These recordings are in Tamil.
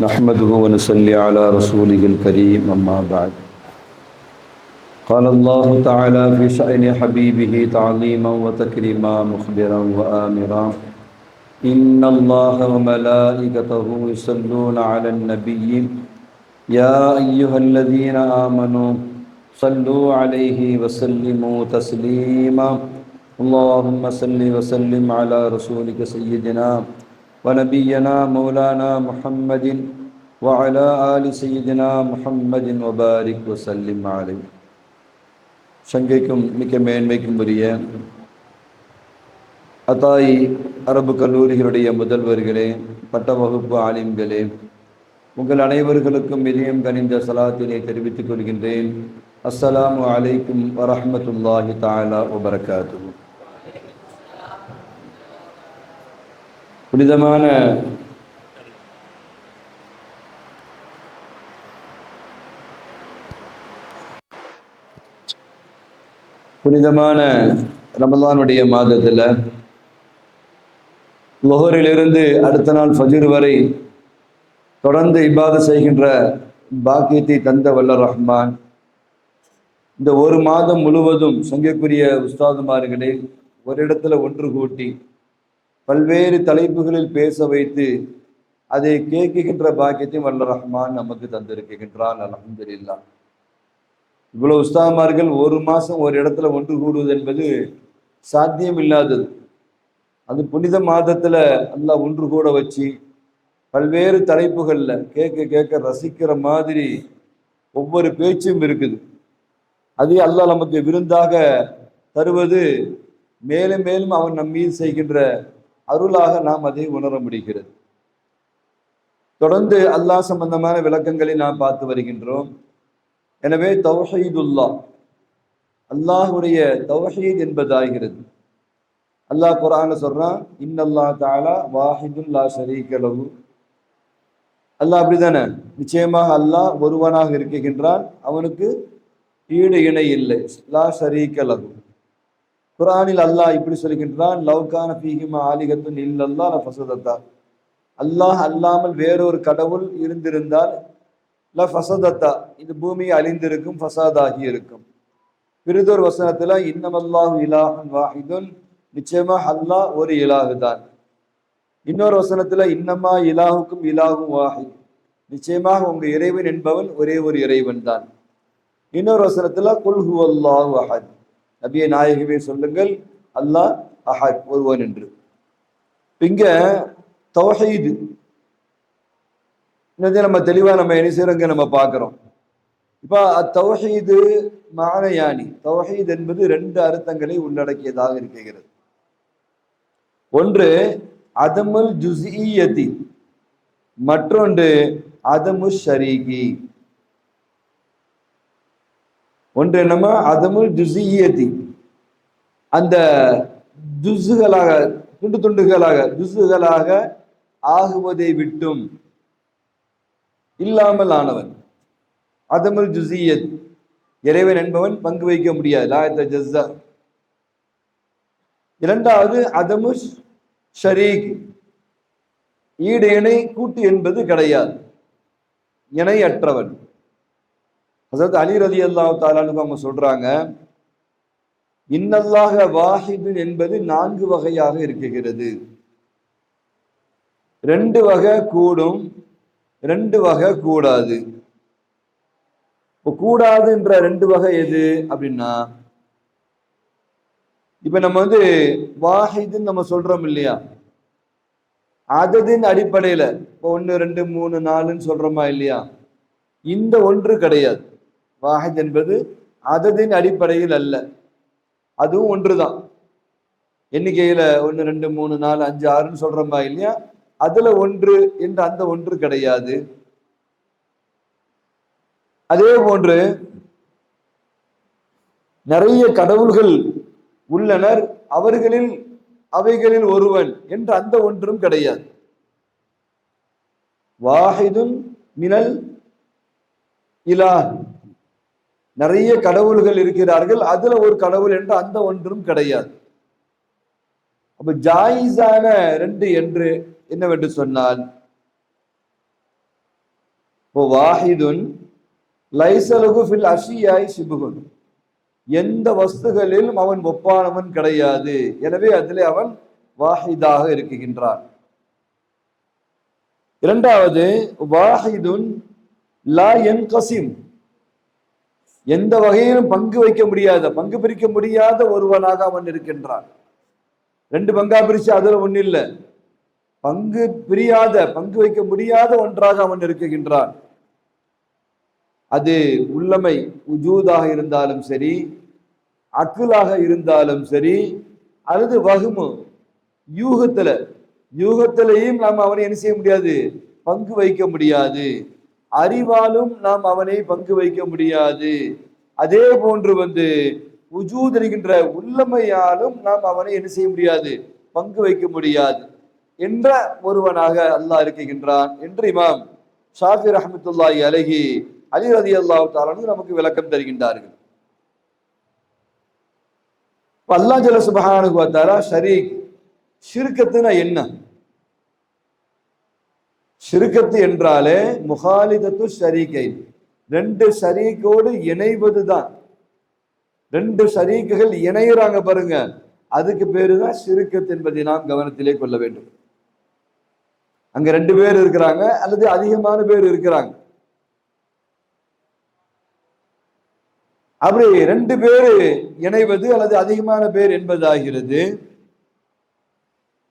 نحمده ونصلي على رسوله الكريم أما بعد. قال الله تعالى في شأن حبيبه تعظيما وتكريما مخبرا وآمرا إن الله وملائكته يصلون على النبي يا أيها الذين آمنوا صلوا عليه وسلموا تسليما اللهم صل وسلم على رسولك سيدنا ونبينا مولانا محمد وعلى آل سيدنا محمد وبارك وسلم عليه. சங்கைக்கும் மிக்க மேன்மைக்கும் உரிய அத்தாய் அரபு கல்லூரிகளுடைய முதல்வர்களே, பட்ட வகுப்பு ஆலிம்களே, உங்கள் அனைவர்களுக்கும் இதயம் கனிந்த சலாத்தினை தெரிவித்துக் கொள்கின்றேன். அஸ்ஸலாமு அலைக்கும் வரஹ்மத்துல்லாஹி தஆலா வபரகாத்துஹு. புனிதமான ரமலானுடைய மாதத்தில் லுஹரிலிருந்து அடுத்த நாள் ஃபஜ்ர் வரை தொடர்ந்து இபாதத் செய்கின்ற பாக்கியத்தை தந்த வல்ல ரஹ்மான் இந்த ஒரு மாதம் முழுவதும் சங்கைக்குரிய உஸ்தாதுமார்களை ஒரு இடத்துல ஒன்று கூட்டி பல்வேறு தலைப்புகளில் பேச வைத்து அதை கேட்கின்ற பாக்கியத்தையும் வல்ல ரஹ்மான் நமக்கு தந்திருக்கின்றான். அல்ஹம்துலில்லாஹ். இவ்வளவு உஸ்தாதுமார்கள் ஒரு மாசம் ஒரு இடத்துல ஒன்று கூடுவது என்பது சாத்தியம் இல்லாதது. அது புனித மாதத்துல அல்லாஹ் ஒன்று கூட வச்சு பல்வேறு தலைப்புகள்ல கேட்க கேட்க ரசிக்கிற மாதிரி ஒவ்வொரு பேச்சும் இருக்குது. அதே அல்லாஹ் நமக்கு விருந்தாக தருவது மேலும் மேலும் அவன் நம் மீது செய்கின்ற அருளாக நாம் அதை உணர முடிகிறது. தொடர்ந்து அல்லாஹ் சம்பந்தமான விளக்கங்களை நாம் பார்த்து வருகின்றோம். எனவே தௌஹீதுல்லாஹ், அல்லாஹுடைய தௌஹீத் என்பதாகிறது. அல்லாஹ் குர்ஆன்ல சொல்றான், இன்னல்லாஹ் தஆலா வாஹிதுன் லா ஷரீக லஹு. அல்லாஹ் அப்படிதானே, நிச்சயமாக அல்லாஹ் ஒருவனாக இருக்கின்றான், அவனுக்கு ஈடு இணை இல்லை. லா ஷரீக லஹு. குர்ஆனில் அல்லாஹ் இப்படி சொல்கின்றான், லவ் கான ஃபீஹிமா ஆலிகத்துன் இல்லல்லாஹ் லஃபஸதத்தா. அல்லாஹ் அல்லாமல் வேறொரு கடவுள் இருந்திருந்தால் லஃபஸதத்தா, இந்த பூமி அழிந்திருக்கும், ஃபசாதாகி இருக்கும். பிறிதொரு வசனத்துல இன்னமல்லாஹு இலாஹுன் வாஹிதுன், நிச்சயமாக அல்லாஹ் ஒரு இலாஹு தான். இன்னொரு வசனத்துல இன்னமா இலாஹுக்கும் இலாஹு வாஹித், நிச்சயமாக உங்க இறைவன் என்பவன் ஒரே ஒரு இறைவன் தான். இன்னொரு வசனத்துல குல் ஹுவல்லாஹு அஹத், நபியே நாயகமே சொல்லுங்கள் அல்லாஹ் அஹத், ஒருவன் என்று. இங்க தௌஹீத் நம்ம தெளிவா நம்ம என்ன செய்யறோங்க நம்ம பார்க்கிறோம். இப்ப தௌஹீது மானயானி, தௌஹீத் என்பது ரெண்டு அர்த்தங்களை உள்ளடக்கியதாக இருக்கிறது. ஒன்று அதமுல் ஜுஸ்இய்யதி, மற்றொன்று அதமு ஷரீகி. ஒன்று என்னமா அதமுல் ஜுஸ்இய்யதி, அந்த ஜுஸ்களாக துண்டு துண்டுகளாக ஜுஸ்களாக ஆகுவதை விட்டும் இல்லாமல் ஆனவன். அதமுல் ஜுஸ்இய்யத், இறைவன் என்பவன் பங்கு வைக்க முடியாது, லா யதஜஸ்ஸா. இரண்டாவது அதமு ஷரீக், ஈடு இணை கூட்டு என்பது கிடையாது, இணையற்றவன். ஹஸரத் அலி ரலியல்லாஹு தஆலா அன்ஹு அவங்க சொல்றாங்க, இன்னல்லாஹ வாஹிதுன் என்பது 4 வகையாக இருக்கிறது. 2 வகை கூடும், 2 வகை கூடாது. கூடாதுன்ற 2 வகை எது அப்படின்னா, இப்ப நம்ம வாஹிதுன்னு நம்ம சொல்றோம் இல்லையா, அததின் அடிப்படையில இப்போ 1 2 3 4ன்னு சொல்றோமா இல்லையா, இந்த ஒன்று கிடையாது. வாஹித் என்பது அததின் அடிப்படையில் அல்ல, அதுவும் ஒன்றுதான். எண்ணிக்கையில 1 2 3 4 5 6ன்னு சொல்றோமா இல்லையா, அதுல ஒன்று என்ற அந்த ஒன்று கிடையாது. அதே போன்று நிறைய கடவுள்கள் உள்ளனர், அவைகளில் ஒருவன் என்ற அந்த ஒன்றும் கிடையாது. வாஹிதுன் மினல் இலாஹ், நிறைய கடவுள்கள் இருக்கிறார்கள், அதுல ஒரு கடவுள் என்ற அந்த ஒன்றும் கிடையாது. அப்ப ஜாயிஸான 2 என்று என்னவென்று சொன்னால், வாஹிதுன் லைசலுகு ஃபில் அஷியாய் சிபுகுன், எந்த வஸ்துகளிலும் அவன் ஒப்பானவன் கிடையாது. எனவே அதிலே அவன் வாஹிதாக இருக்குகின்றான். இரண்டாவது, வாஹிதுன் லா யன்கசிம், எந்த வகையிலும் பங்கு வைக்க முடியாத, பங்கு பிரிக்க முடியாத ஒருவனாக அவன் இருக்கின்றான். ரெண்டு பங்கா பிரிச்சு அதுல ஒண்ணு இல்ல, பங்கு பிரியாத, பங்கு வைக்க முடியாத ஒன்றாக அவன் இருக்குகின்றான். அது உள்ளமை உஜூதாக இருந்தாலும் சரி, அக்குலாக இருந்தாலும் சரி, அல்லது வகுமு யூகத்திலையும் நாம் அவனை என்ன செய்ய முடியாது, பங்கு வைக்க முடியாது. அறிவாலும் நாம் அவனை பங்கு வைக்க முடியாது. அதே போன்று உஜூத் என்கின்ற உள்ளமையாலும் நாம் அவனை என்ன செய்ய முடியாது, பங்கு வைக்க முடியாது என்ற ஒருவனாக அல்லாஹ் இருக்கின்றான் என்று இமாம் ஷாஃபி ரஹ்மத்துல்லாஹி அலைஹி அலி ரலியல்லாஹு தஆலா நமக்கு விளக்கம் தருகின்றார்கள். அல்லாஹ் ஜல்ல சுப்ஹானஹு வ தஆலா ஷரீக், ஷிர்கத்துனா என்ன? ஷிர்கத்து என்றாலே முகாலிதத்து ஷரீகை, ரெண்டு ஷரீக்கோடு இணைவதுதான். ரெண்டு ஷரீக்குகள் இணையறாங்க பாருங்க, அதுக்கு பேரு தான் ஷிர்கத் என்பதை நாம் கவனத்திலே கொள்ள வேண்டும். அங்க ரெண்டு பேர் இருக்கிறாங்க அல்லது அதிகமான பேர் இருக்கிறாங்க. அப்படி ரெண்டு பேரு இணைவது அல்லது அதிகமான பேர் என்பதாகிறது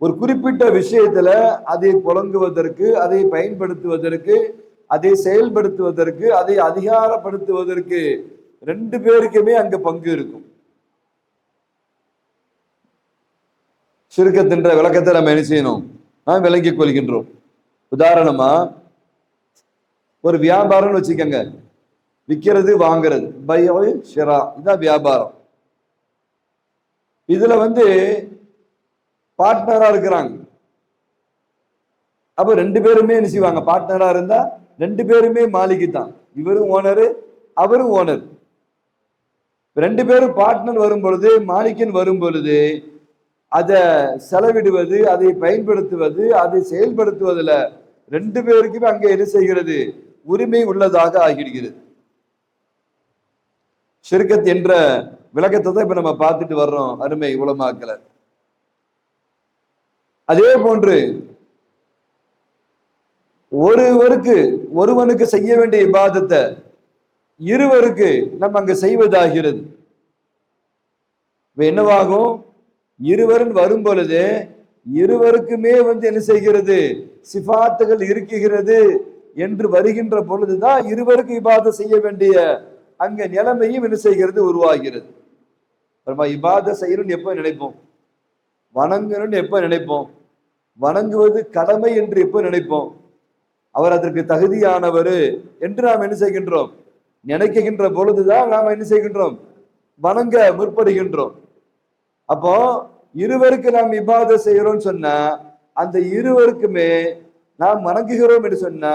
ஒரு குறிப்பிட்ட விஷயத்துல அதை புழங்குவதற்கு, அதை பயன்படுத்துவதற்கு, அதை செயல்படுத்துவதற்கு, அதை அதிகாரப்படுத்துவதற்கு ரெண்டு பேருக்குமே அங்க பங்கு இருக்கும். ஷிர்கத் என்ற விளக்கத்தை நம்ம என்ன செய்யணும், நாம் விளங்கிக் கொள்கின்றோம். உதாரணமா ஒரு வியாபாரம்னு வச்சுக்கோங்க, விற்கிறது வாங்கிறது, பைஅ ஷிரா, இதுதான் வியாபாரம். இதுல பார்ட்னரா இருக்கிறாங்க. அப்ப ரெண்டு பேருமே என்ன செய்வாங்க, பார்ட்னரா இருந்தா ரெண்டு பேருமே மாலிக்கு தான், இவரும் ஓனரு அவரும் ஓனர். ரெண்டு பேரும் பார்ட்னர் வரும் பொழுது, மாலிக்கின் வரும் பொழுது அதை செலவிடுவது, அதை பயன்படுத்துவது, அதை செயல்படுத்துவதில் ரெண்டு பேருக்குமே அங்கே என்ன செய்கிறது, உரிமை உள்ளதாக ஆகிடுகிறது. ஷிர்கத் என்ற விளக்கத்தை தான் இப்ப நம்ம பார்த்துட்டு வர்றோம் அருமை உலமாக்களை. அதே போன்று ஒருவனுக்கு செய்ய வேண்டிய இபாதத்தை இருவருக்கு நம்ம அங்க செய்வதாகிறது. என்னவாகும், இருவரும் வரும் பொழுது இருவருக்குமே என்ன செய்கிறது, சிஃபாத்துகள் இருக்குகிறது என்று வருகின்ற பொழுதுதான் இருவருக்கு இபாதத் செய்ய வேண்டிய அங்க நிலைமையும் என்ன செய்கிறது, உருவாகிறது. இபாதத் செய்யணும்னு எப்ப நினைப்போம், வணங்கணும்னு எப்ப நினைப்போம், வணங்குவது கடமை என்று எப்ப நினைப்போம், அவர் அதற்கு தகுதியானவர் என்று நாம் என்ன செய்கின்றோம், நினைக்கின்ற பொழுதுதான் நாம் என்ன செய்கின்றோம், வணங்க முற்படுகின்றோம். அப்போ இருவருக்கு நாம் இபாதத் செய்கிறோம்னு சொன்னா, அந்த இருவருக்குமே நாம் வணங்குகிறோம் என்று சொன்னா,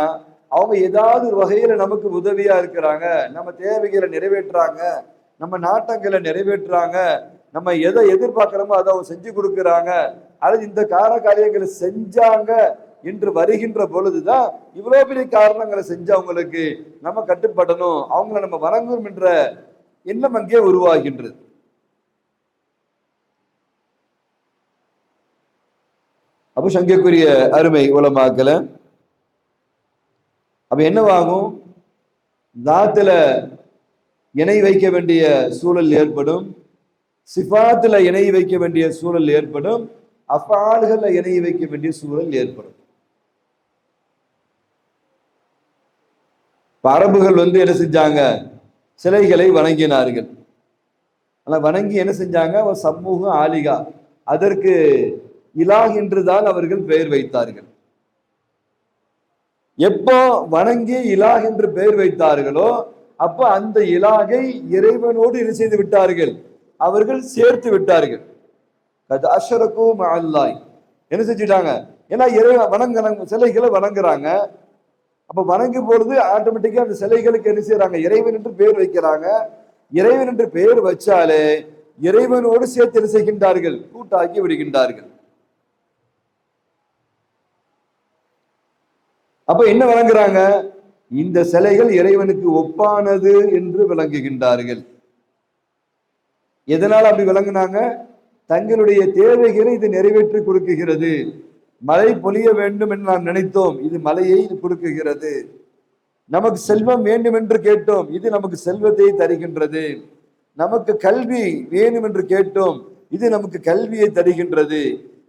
அவங்க ஏதாவது ஒரு வகையில நமக்கு உதவியா இருக்கிறாங்க, நம்ம தேவைகளை நிறைவேற்றுறாங்க, நம்ம நாட்டங்களை நிறைவேற்றுறாங்க, நம்ம எதை எதிர்பார்க்கிறோமோ அதை அவங்க செஞ்சு கொடுக்குறாங்க, அல்லது இந்த காரியங்களை செஞ்சாங்க என்று வருகின்ற பொழுதுதான் இவ்வளவு பெரிய காரணங்களை செஞ்சவங்களுக்கு நம்ம கட்டுப்படணும், அவங்களை நம்ம வணங்கணும் என்ற எண்ணம் அங்கே உருவாகின்றது. அப்போ சங்கைக்குரிய அருமை உலமாக்கல, அப்ப என்னவாகும், தாத்துல இணை வைக்க வேண்டிய சூழல் ஏற்படும், சிஃபாத்துல இணை வைக்க வேண்டிய சூழல் ஏற்படும், அஃஆல்கள்ல இணை வைக்க வேண்டிய சூழல் ஏற்படும். அரபுகள் என்ன செஞ்சாங்க, சிலைகளை வணங்கினார்கள். ஆனா வணங்கி என்ன செஞ்சாங்க, ஒரு சமூக ஆலிகா, அதற்கு இலாஹ் என்றுதான் அவர்கள் பெயர் வைத்தார்கள். எப்போ வணங்கி இலாஹ் என்று பெயர் வைத்தார்களோ அப்ப அந்த இலாகை இறைவனோடு என்ன செய்து விட்டார்கள், அவர்கள் சேர்த்து விட்டார்கள். என்ன செஞ்சுட்டாங்க, ஏன்னா இறைவன் வணங்குறாங்க, சிலைகளை வணங்குறாங்க. அப்ப வணங்கும் பொழுது ஆட்டோமேட்டிக்கா அந்த சிலைகளுக்கு என்ன செய்யறாங்க, இறைவன் என்று பெயர் வைக்கிறாங்க. இறைவன் என்று பெயர் வச்சாலே இறைவனோடு சேர்த்து என்ன செய்கின்றார்கள், கூட்டாக்கி விடுகின்றார்கள். அப்ப என்ன வணங்குறாங்க, இந்த சிலைகள் இறைவனுக்கு ஒப்பானது என்று விளங்குகின்றார்கள். எதனால் அப்படி விளங்குனாங்க? தங்களுடைய தேவைகளை இது நிறைவேற்றி கொடுக்குகிறது. மழை பொழிய வேண்டும் என்று நாம் நினைத்தோம், இது மழையை கொடுக்குகிறது. நமக்கு செல்வம் வேண்டும் என்று கேட்டோம், இது நமக்கு செல்வத்தை தருகின்றது. நமக்கு கல்வி வேணும் என்று கேட்டோம், இது நமக்கு கல்வியை தருகின்றது.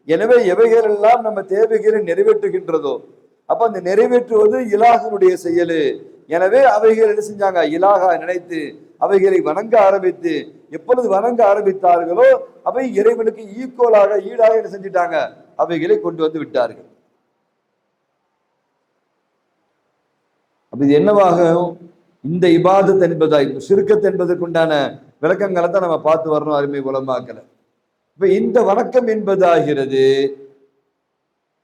எனவே எவைகள் எல்லாம் நம்ம தேவைகளை நிறைவேற்றுகின்றதோ அப்ப அந்த நிறைவேற்றுவது இலாஹனுடைய செயலு. எனவே அவைகள் என்ன செஞ்சாங்க? இலாகா நினைத்து அவைகளை வணங்க ஆரம்பித்து, எப்பொழுது வணங்க ஆரம்பித்தார்களோ அவை இறைவனுக்கு ஈக்குவலாக ஈடாக என்ன செஞ்சிட்டாங்க? அவைகளை கொண்டு வந்து விட்டார்கள். அப்ப இது என்னவாக? இந்த இபாதத் என்பதாய் ஷிர்கத் என்பதற்குண்டான விளக்கங்களை தான் நம்ம பார்த்து வரணும் அருமை உலமாக்களை. இப்ப இந்த வணக்கம் என்பதாகிறது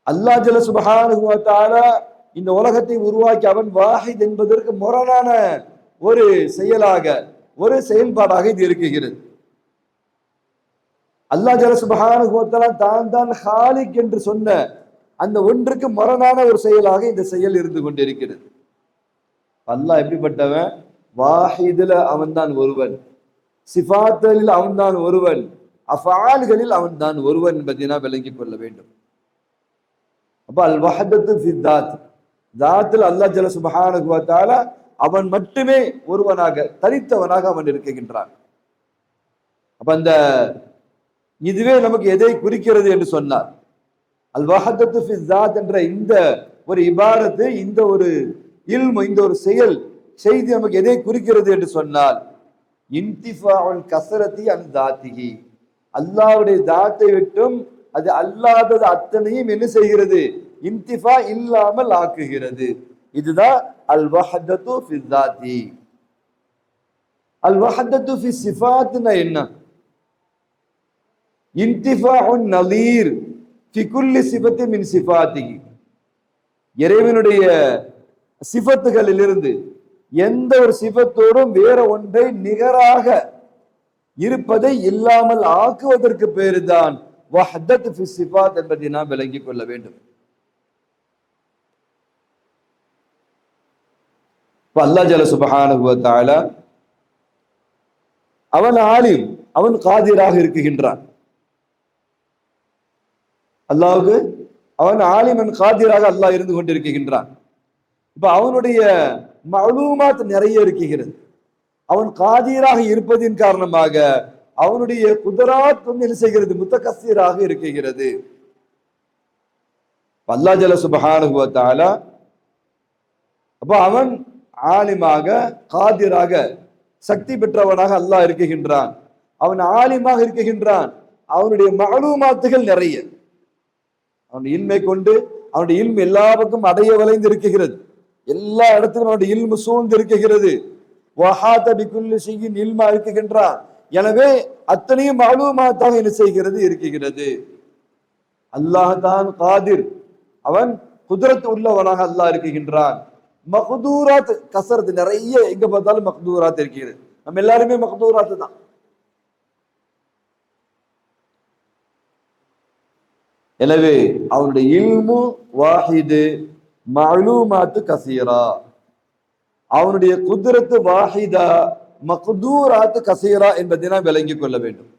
அல்லாஹ் ஜல்ல சுப்ஹானஹு வ தஆலா இந்த உலகத்தை உருவாக்கி அவன் வாஹித் என்பதற்கு முரணான ஒரு செயலாக, ஒரு செயல்பாடாக இது இருக்குகிறது. அல்லாஹ் ஜல்ல சுப்ஹானஹு வ தஆலா தான் தான் ஹாலிக் என்று சொன்ன அந்த ஒன்றுக்கு முரணான ஒரு செயலாக இந்த செயல் இருந்து கொண்டிருக்கிறது. அல்லாஹ் எப்படிப்பட்டவன்? வாஹிதுல அவன் தான் ஒருவன், சிஃபாத்தலில் அவன் தான் ஒருவன், அஃஆல்களில் அவன் தான் ஒருவன் என்பதை நாம் விளங்கிக் கொள்ள வேண்டும். அப்ப அல் வஹதத்து ஃபி தாத், தாத்தில் அல்லாஹ் ஜல்ல சுப்ஹானஹு வ தஆலா அவன் மட்டுமே ஒருவனாக தனித்தவனாக அவன் இருக்கின்றான். அப்ப அந்த இதுவே நமக்கு எதை குறிக்கிறது என்று சொன்னார்? அல் வஹதத்து ஃபி தாத் என்ற இந்த ஒரு இபாரத்து, இந்த ஒரு இல்மு, இந்த ஒரு செயல் செய்தி நமக்கு எதை குறிக்கிறது என்று சொன்னால் இன்திஃபாஉல் கஸரத்தி அன் தாத்திஹி, அல்லாஹ்வுடைய தாத்தை விட்டும் அது அல்லாதது அத்தனையும் என்ன செய்கிறது? இன்திஃபா இல்லாமல் ஆக்குகிறது. இதுதான் அல் வஹதத்து ஃபி தாத்தி. அல் வஹதத்து ஃபி சிஃபாத்னா என்ன? இன்திஃபாஉன் நலீர் ஃபி குல்லி சிஃபத்தின் மின் சிஃபாத்திஹி, இறைவனுடைய சிஃபத்துகளிலிருந்து எந்த ஒரு சிஃபத்தோடும் வேற ஒன்றை நிகராக இருப்பதை இல்லாமல் ஆக்குவதற்கு பேருதான் வஹ்தத் ஃபி சிஃபாத் என்பதை நாம் விளங்கிக் கொள்ள வேண்டும். அல்லாஹ் ஜல்ல சுப்ஹானஹு வ தஆலா அவன் ஆலிம், அவன் காதிராக இருக்குகின்றான். அல்லாஹ்வுக்கு அவன் ஆலிமன் காதிராக அல்லாஹ் இருந்து கொண்டிருக்கின்றான். இப்ப அவனுடைய மஅலூமாத் நிறைய இருக்குகிறது. அவன் காதீராக இருப்பதின் காரணமாக அவனுடைய குதராத் என்ன செய்கிறது? முத்தகஸ்ஸீராக இருக்குகிறது. அல்லாஹ் ஜல்ல சுப்ஹானஹு வ தஆலா அப்ப அவன் ஆலிமாக, காதிராக, சக்தி பெற்றவனாக அல்லாஹ் இருக்குகின்றான். அவன் ஆலிமாக இருக்குகின்றான். அவனுடைய மஅலூமாத்துகள் நிறைய, அவனுடைய இல்மை கொண்டு அவனுடைய இல்மு எல்லா பக்கம் அடைய வளைந்து இருக்குகிறது. எல்லா இடத்திலும் அவனுடைய இல்மு சூழ்ந்து இருக்குகிறது. வஹாத பிகுல்லி ஷைஇன் இல்மா இருக்குகின்றான். எனவே அத்தனையும் மஅலூமாத்தாக என்ன செய்கிறது? இருக்குகிறது. அல்லாஹ் தான் காதிர், அவன் குத்ரத் உள்ளவனாக அல்லாஹ் இருக்குகின்றான். மக்தூராத் கஸரத் நிறைய, எங்க பார்த்தாலும் மக்தூராத் இருக்கிறது. நம்ம எல்லாருமே மக்தூராத் தான். எனவே அவனுடைய இல்மு வாஹிது, மஅலூமாத்து கஸீரா. அவனுடைய குத்ரத்து வாஹிதா, மக்தூராத்து கஸீரா என்பதை நாம் விளங்கிக் கொள்ள வேண்டும்.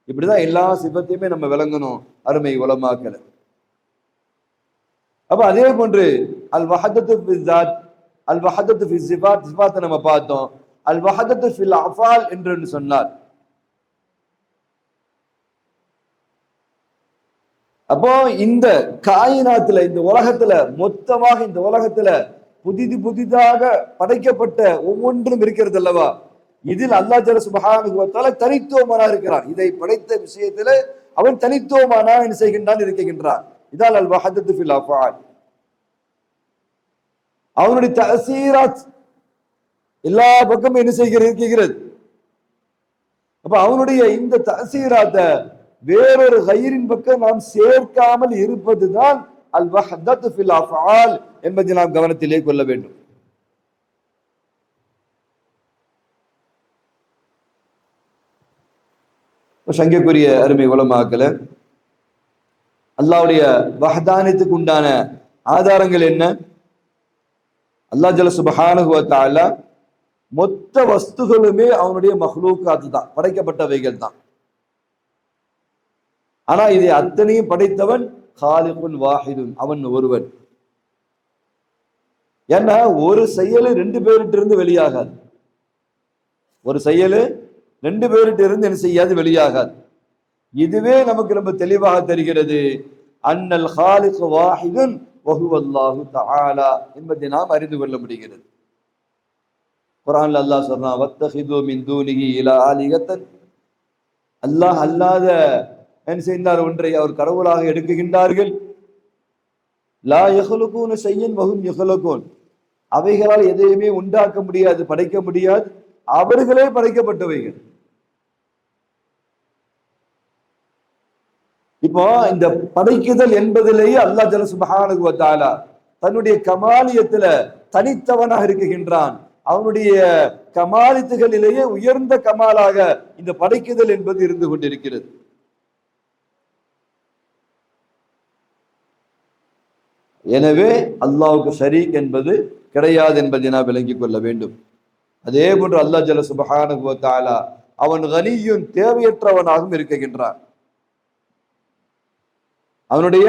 இப்படிதான் எல்லா சிபத்தையுமே நம்ம விளங்கணும் அருமை உலமாக்கள். அப்ப அதே போன்று அல் வஹதத்து ஃபி ஸாத், அல் வஹதத்து ஃபி ஸிஃபாத், ஸிஃபாத்தை நம்ம பார்த்தோம். அல் வஹதத்து ஃபில் அஃஆல் என்று சொன்னார். அப்போ இந்த காயினாத்துல, இந்த உலகத்துல, மொத்தமாக இந்த உலகத்துல புதிதாக படைக்கப்பட்ட ஒவ்வொன்றும் இருக்கிறது அல்லவா? இதில் அல்லாஹ் ஜல்ல சுப்ஹானஹு வ தஆலா தனித்துவமானா இருக்கிறான். இதை படைத்த விஷயத்துல அவன் தனித்துவமானா என்ன செய்கின்றான்? இருக்கின்றான். இதால் அல் வஹதத்து ஃபில் அஃஆல். அவனுடைய தஅசீராத் எல்லா பக்கமும் என்ன செய்கிறது? இருக்கிறது. அப்ப அவனுடைய இந்த தஅசீராத்த வேறொரு கயிறின் பக்கம் நாம் சேர்க்காமல் இருப்பதுதான் அல் வஹதத்து ஃபில் அஃஆல் என்பதை நாம் கவனத்திலே கொள்ள வேண்டும். சங்கைக்குரிய அருமை உலமாக்களே, அல்லாஹ்வுடைய வஹதானியத்துக்கு உண்டான ஆதாரங்கள் என்ன? அல்லாஹ் ஜல்ல சுப்ஹானஹு வ தஆலா மொத்த வஸ்துகளுமே அவனுடைய மஹ்லூக்காத்து தான், படைக்கப்பட்டவைகள் தான். ஆனா இதை அத்தனையும் படைத்தவன் காலிகுன் வாஹிதுன், அவன் ஒருவன். ஏன்னா ஒரு செயலு ரெண்டு பேர்கிட்ட இருந்து வெளியாகாது. ஒரு செயலு ரெண்டு பேர்கிட்ட இருந்து என்ன செய்யாது, வெளியாகாது. இதுவே நமக்கு ரொம்ப தெளிவாக தெரிகிறது. அன்னல் காலிக் வாஹிதுன் வஹுவல்லாஹு தஆலா என்பதை நாம் அறிந்து கொள்ள முடிகிறது. குர்ஆன்ல அல்லாஹ் சொல்றான், வத்தஹிது மின் தூனிஹி இலா ஆலிகத்தன், அல்லாஹ் அல்லாத என்ன செய்தார், ஒன்றை அவர் கடவுளாக எடுக்குகின்றார்கள். லா யஹ்லுகூன ஷையன் வஹும் யஹ்லுகூன், அவைகளால் எதையுமே உண்டாக்க முடியாது, படைக்க முடியாது, அவர்களே படைக்கப்பட்டவைகள். இப்போ இந்த படைக்குதல் என்பதிலேயே அல்லாஹ் ஜல்ல சுப்ஹானஹு வ தஆலா தன்னுடைய கமாலியத்துல தனித்தவனாக இருக்குகின்றான். அவனுடைய கமாலித்துகளிலேயே உயர்ந்த கமாலாக இந்த படைக்குதல் என்பது இருந்து கொண்டிருக்கிறது. எனவே அல்லாஹ்வுக்கு ஷரீக் என்பது கிடையாது என்பதை நாம் விளங்கிக் கொள்ள வேண்டும். அதே போன்று அல்லாஹ் ஜல்ல சுப்ஹானஹு வ தஆலா அவன் கனியுன், தேவையற்றவனாகவும் இருக்குகின்றான். அவனுடைய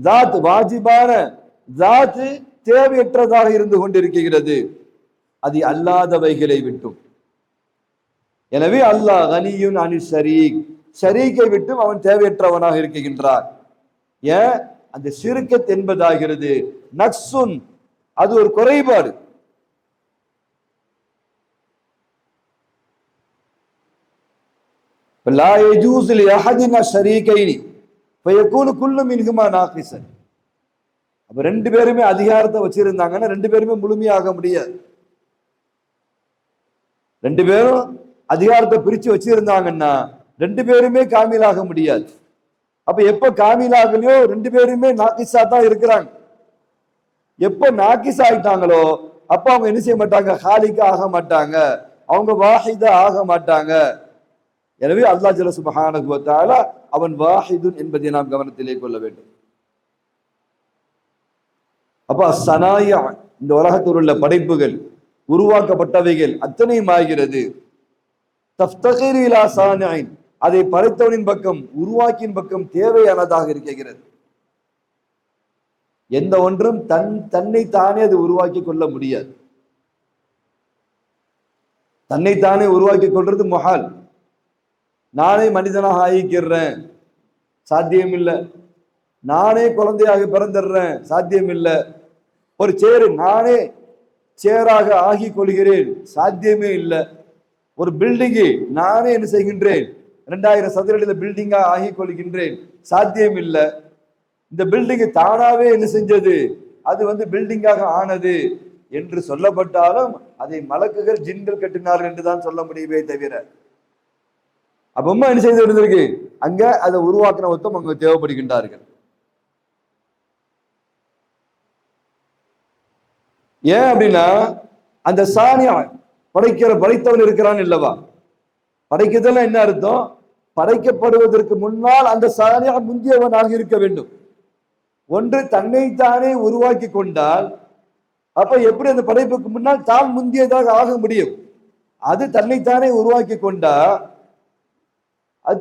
ஜாத், வாஜிபான ஜாத் தேவையற்றதாக இருந்து கொண்டிருக்கிறது, அது அல்லாதவைகளை விட்டும். எனவே அல்லாஹ் கனியுன் அனி ஷரீக், ஷரீக்கை விட்டும் அவன் தேவையற்றவனாக இருக்குகின்றான். ஏன்? அந்த ஷிர்கத் என்பதாகிறது நக்சுன், அது ஒரு குறைபாடு. லா யஜூஸு லி அஹதினா ஷரீகைனி ஃபயகூனு குல்லு மின்ஹுமா நாகிஸன். அப்ப ரெண்டு பேருமே அதிகாரத்தை வச்சிருந்தாங்கன்னா ரெண்டு பேருமே முழுமையாக முடியாது. ரெண்டு பேரும் அதிகாரத்தை பிரிச்சு வச்சிருந்தாங்கன்னா ரெண்டு பேருமே காமிலாக முடியாது. அப்ப எப்ப காமிலாகலையோ ரெண்டு பேருமே நாகிஸா தான் இருக்கிறாங்க. எப்ப நாகிஸ் ஆயிட்டாங்களோ அப்ப அவங்க என்ன செய்ய மாட்டாங்க, ஹாலிகா ஆக மாட்டாங்க, அவங்க வாஹிதா ஆக மாட்டாங்க. எனவே அல்லாஹ் ஜல்ல சுப்ஹானஹு வ தஆலா அவன் வாஹிதுன் என்பதை நாம் கவனத்திலே கொள்ள வேண்டும். அப்ப சனாயா, இந்த உலகத்தில் உள்ள படைப்புகள், உருவாக்கப்பட்டவைகள் அத்தனையும் ஆகிறது தஃப்தகிரு இலா சானிஇன், அதை படைத்தவனின் பக்கம், உருவாக்கியின் பக்கம் தேவையானதாக இருக்கிறது. எந்த ஒன்றும் தன்னை தானே அது உருவாக்கி கொள்ள முடியாது. தன்னைத்தானே உருவாக்கி கொள்றது முஹால். நானே மனிதனாக ஆகிக்கிறேன், சாத்தியம் இல்லை. நானே குழந்தையாக பிறந்துடுறேன், சாத்தியம் இல்லை. ஒரு சேரு நானே சேராக ஆகி கொள்கிறேன், சாத்தியமே இல்லை. ஒரு பில்டிங்கு நானே என்ன செய்கின்றேன், 2000 சதுர அடி பில்டிங்கா ஆகி கொள்கின்றேன், சாத்தியம் இல்லை. இந்த பில்டிங்கு தானாவே என்ன செஞ்சது, அது பில்டிங்காக ஆனது என்று சொல்லப்பட்டாலும் அதை மலக்குகள் ஜின்கள் கட்டினார்கள் என்றுதான் சொல்ல முடியுமே தவிர, அப்பமா என்ன செய்து இருந்திருக்கு, அங்க அதை உருவாக்கின ஒருத்தம் அங்க தேவைப்படுகின்றார்கள். ஏன் அப்படின்னா அந்த சானியா படைத்தவன் இருக்கிறான் இல்லவா. படைக்கிறதுல என்ன அர்த்தம், படைக்கப்படுவதற்கு முன்னால் அந்த சானியா முந்தியவனாக இருக்க வேண்டும். ஒன்று தன்னைத்தானே உருவாக்கி கொண்டால் அப்ப எப்படி அந்த படைப்புக்கு முன்னால் தான் முந்தியதாக ஆக முடியும். அது தன்னைத்தானே உருவாக்கி கொண்டா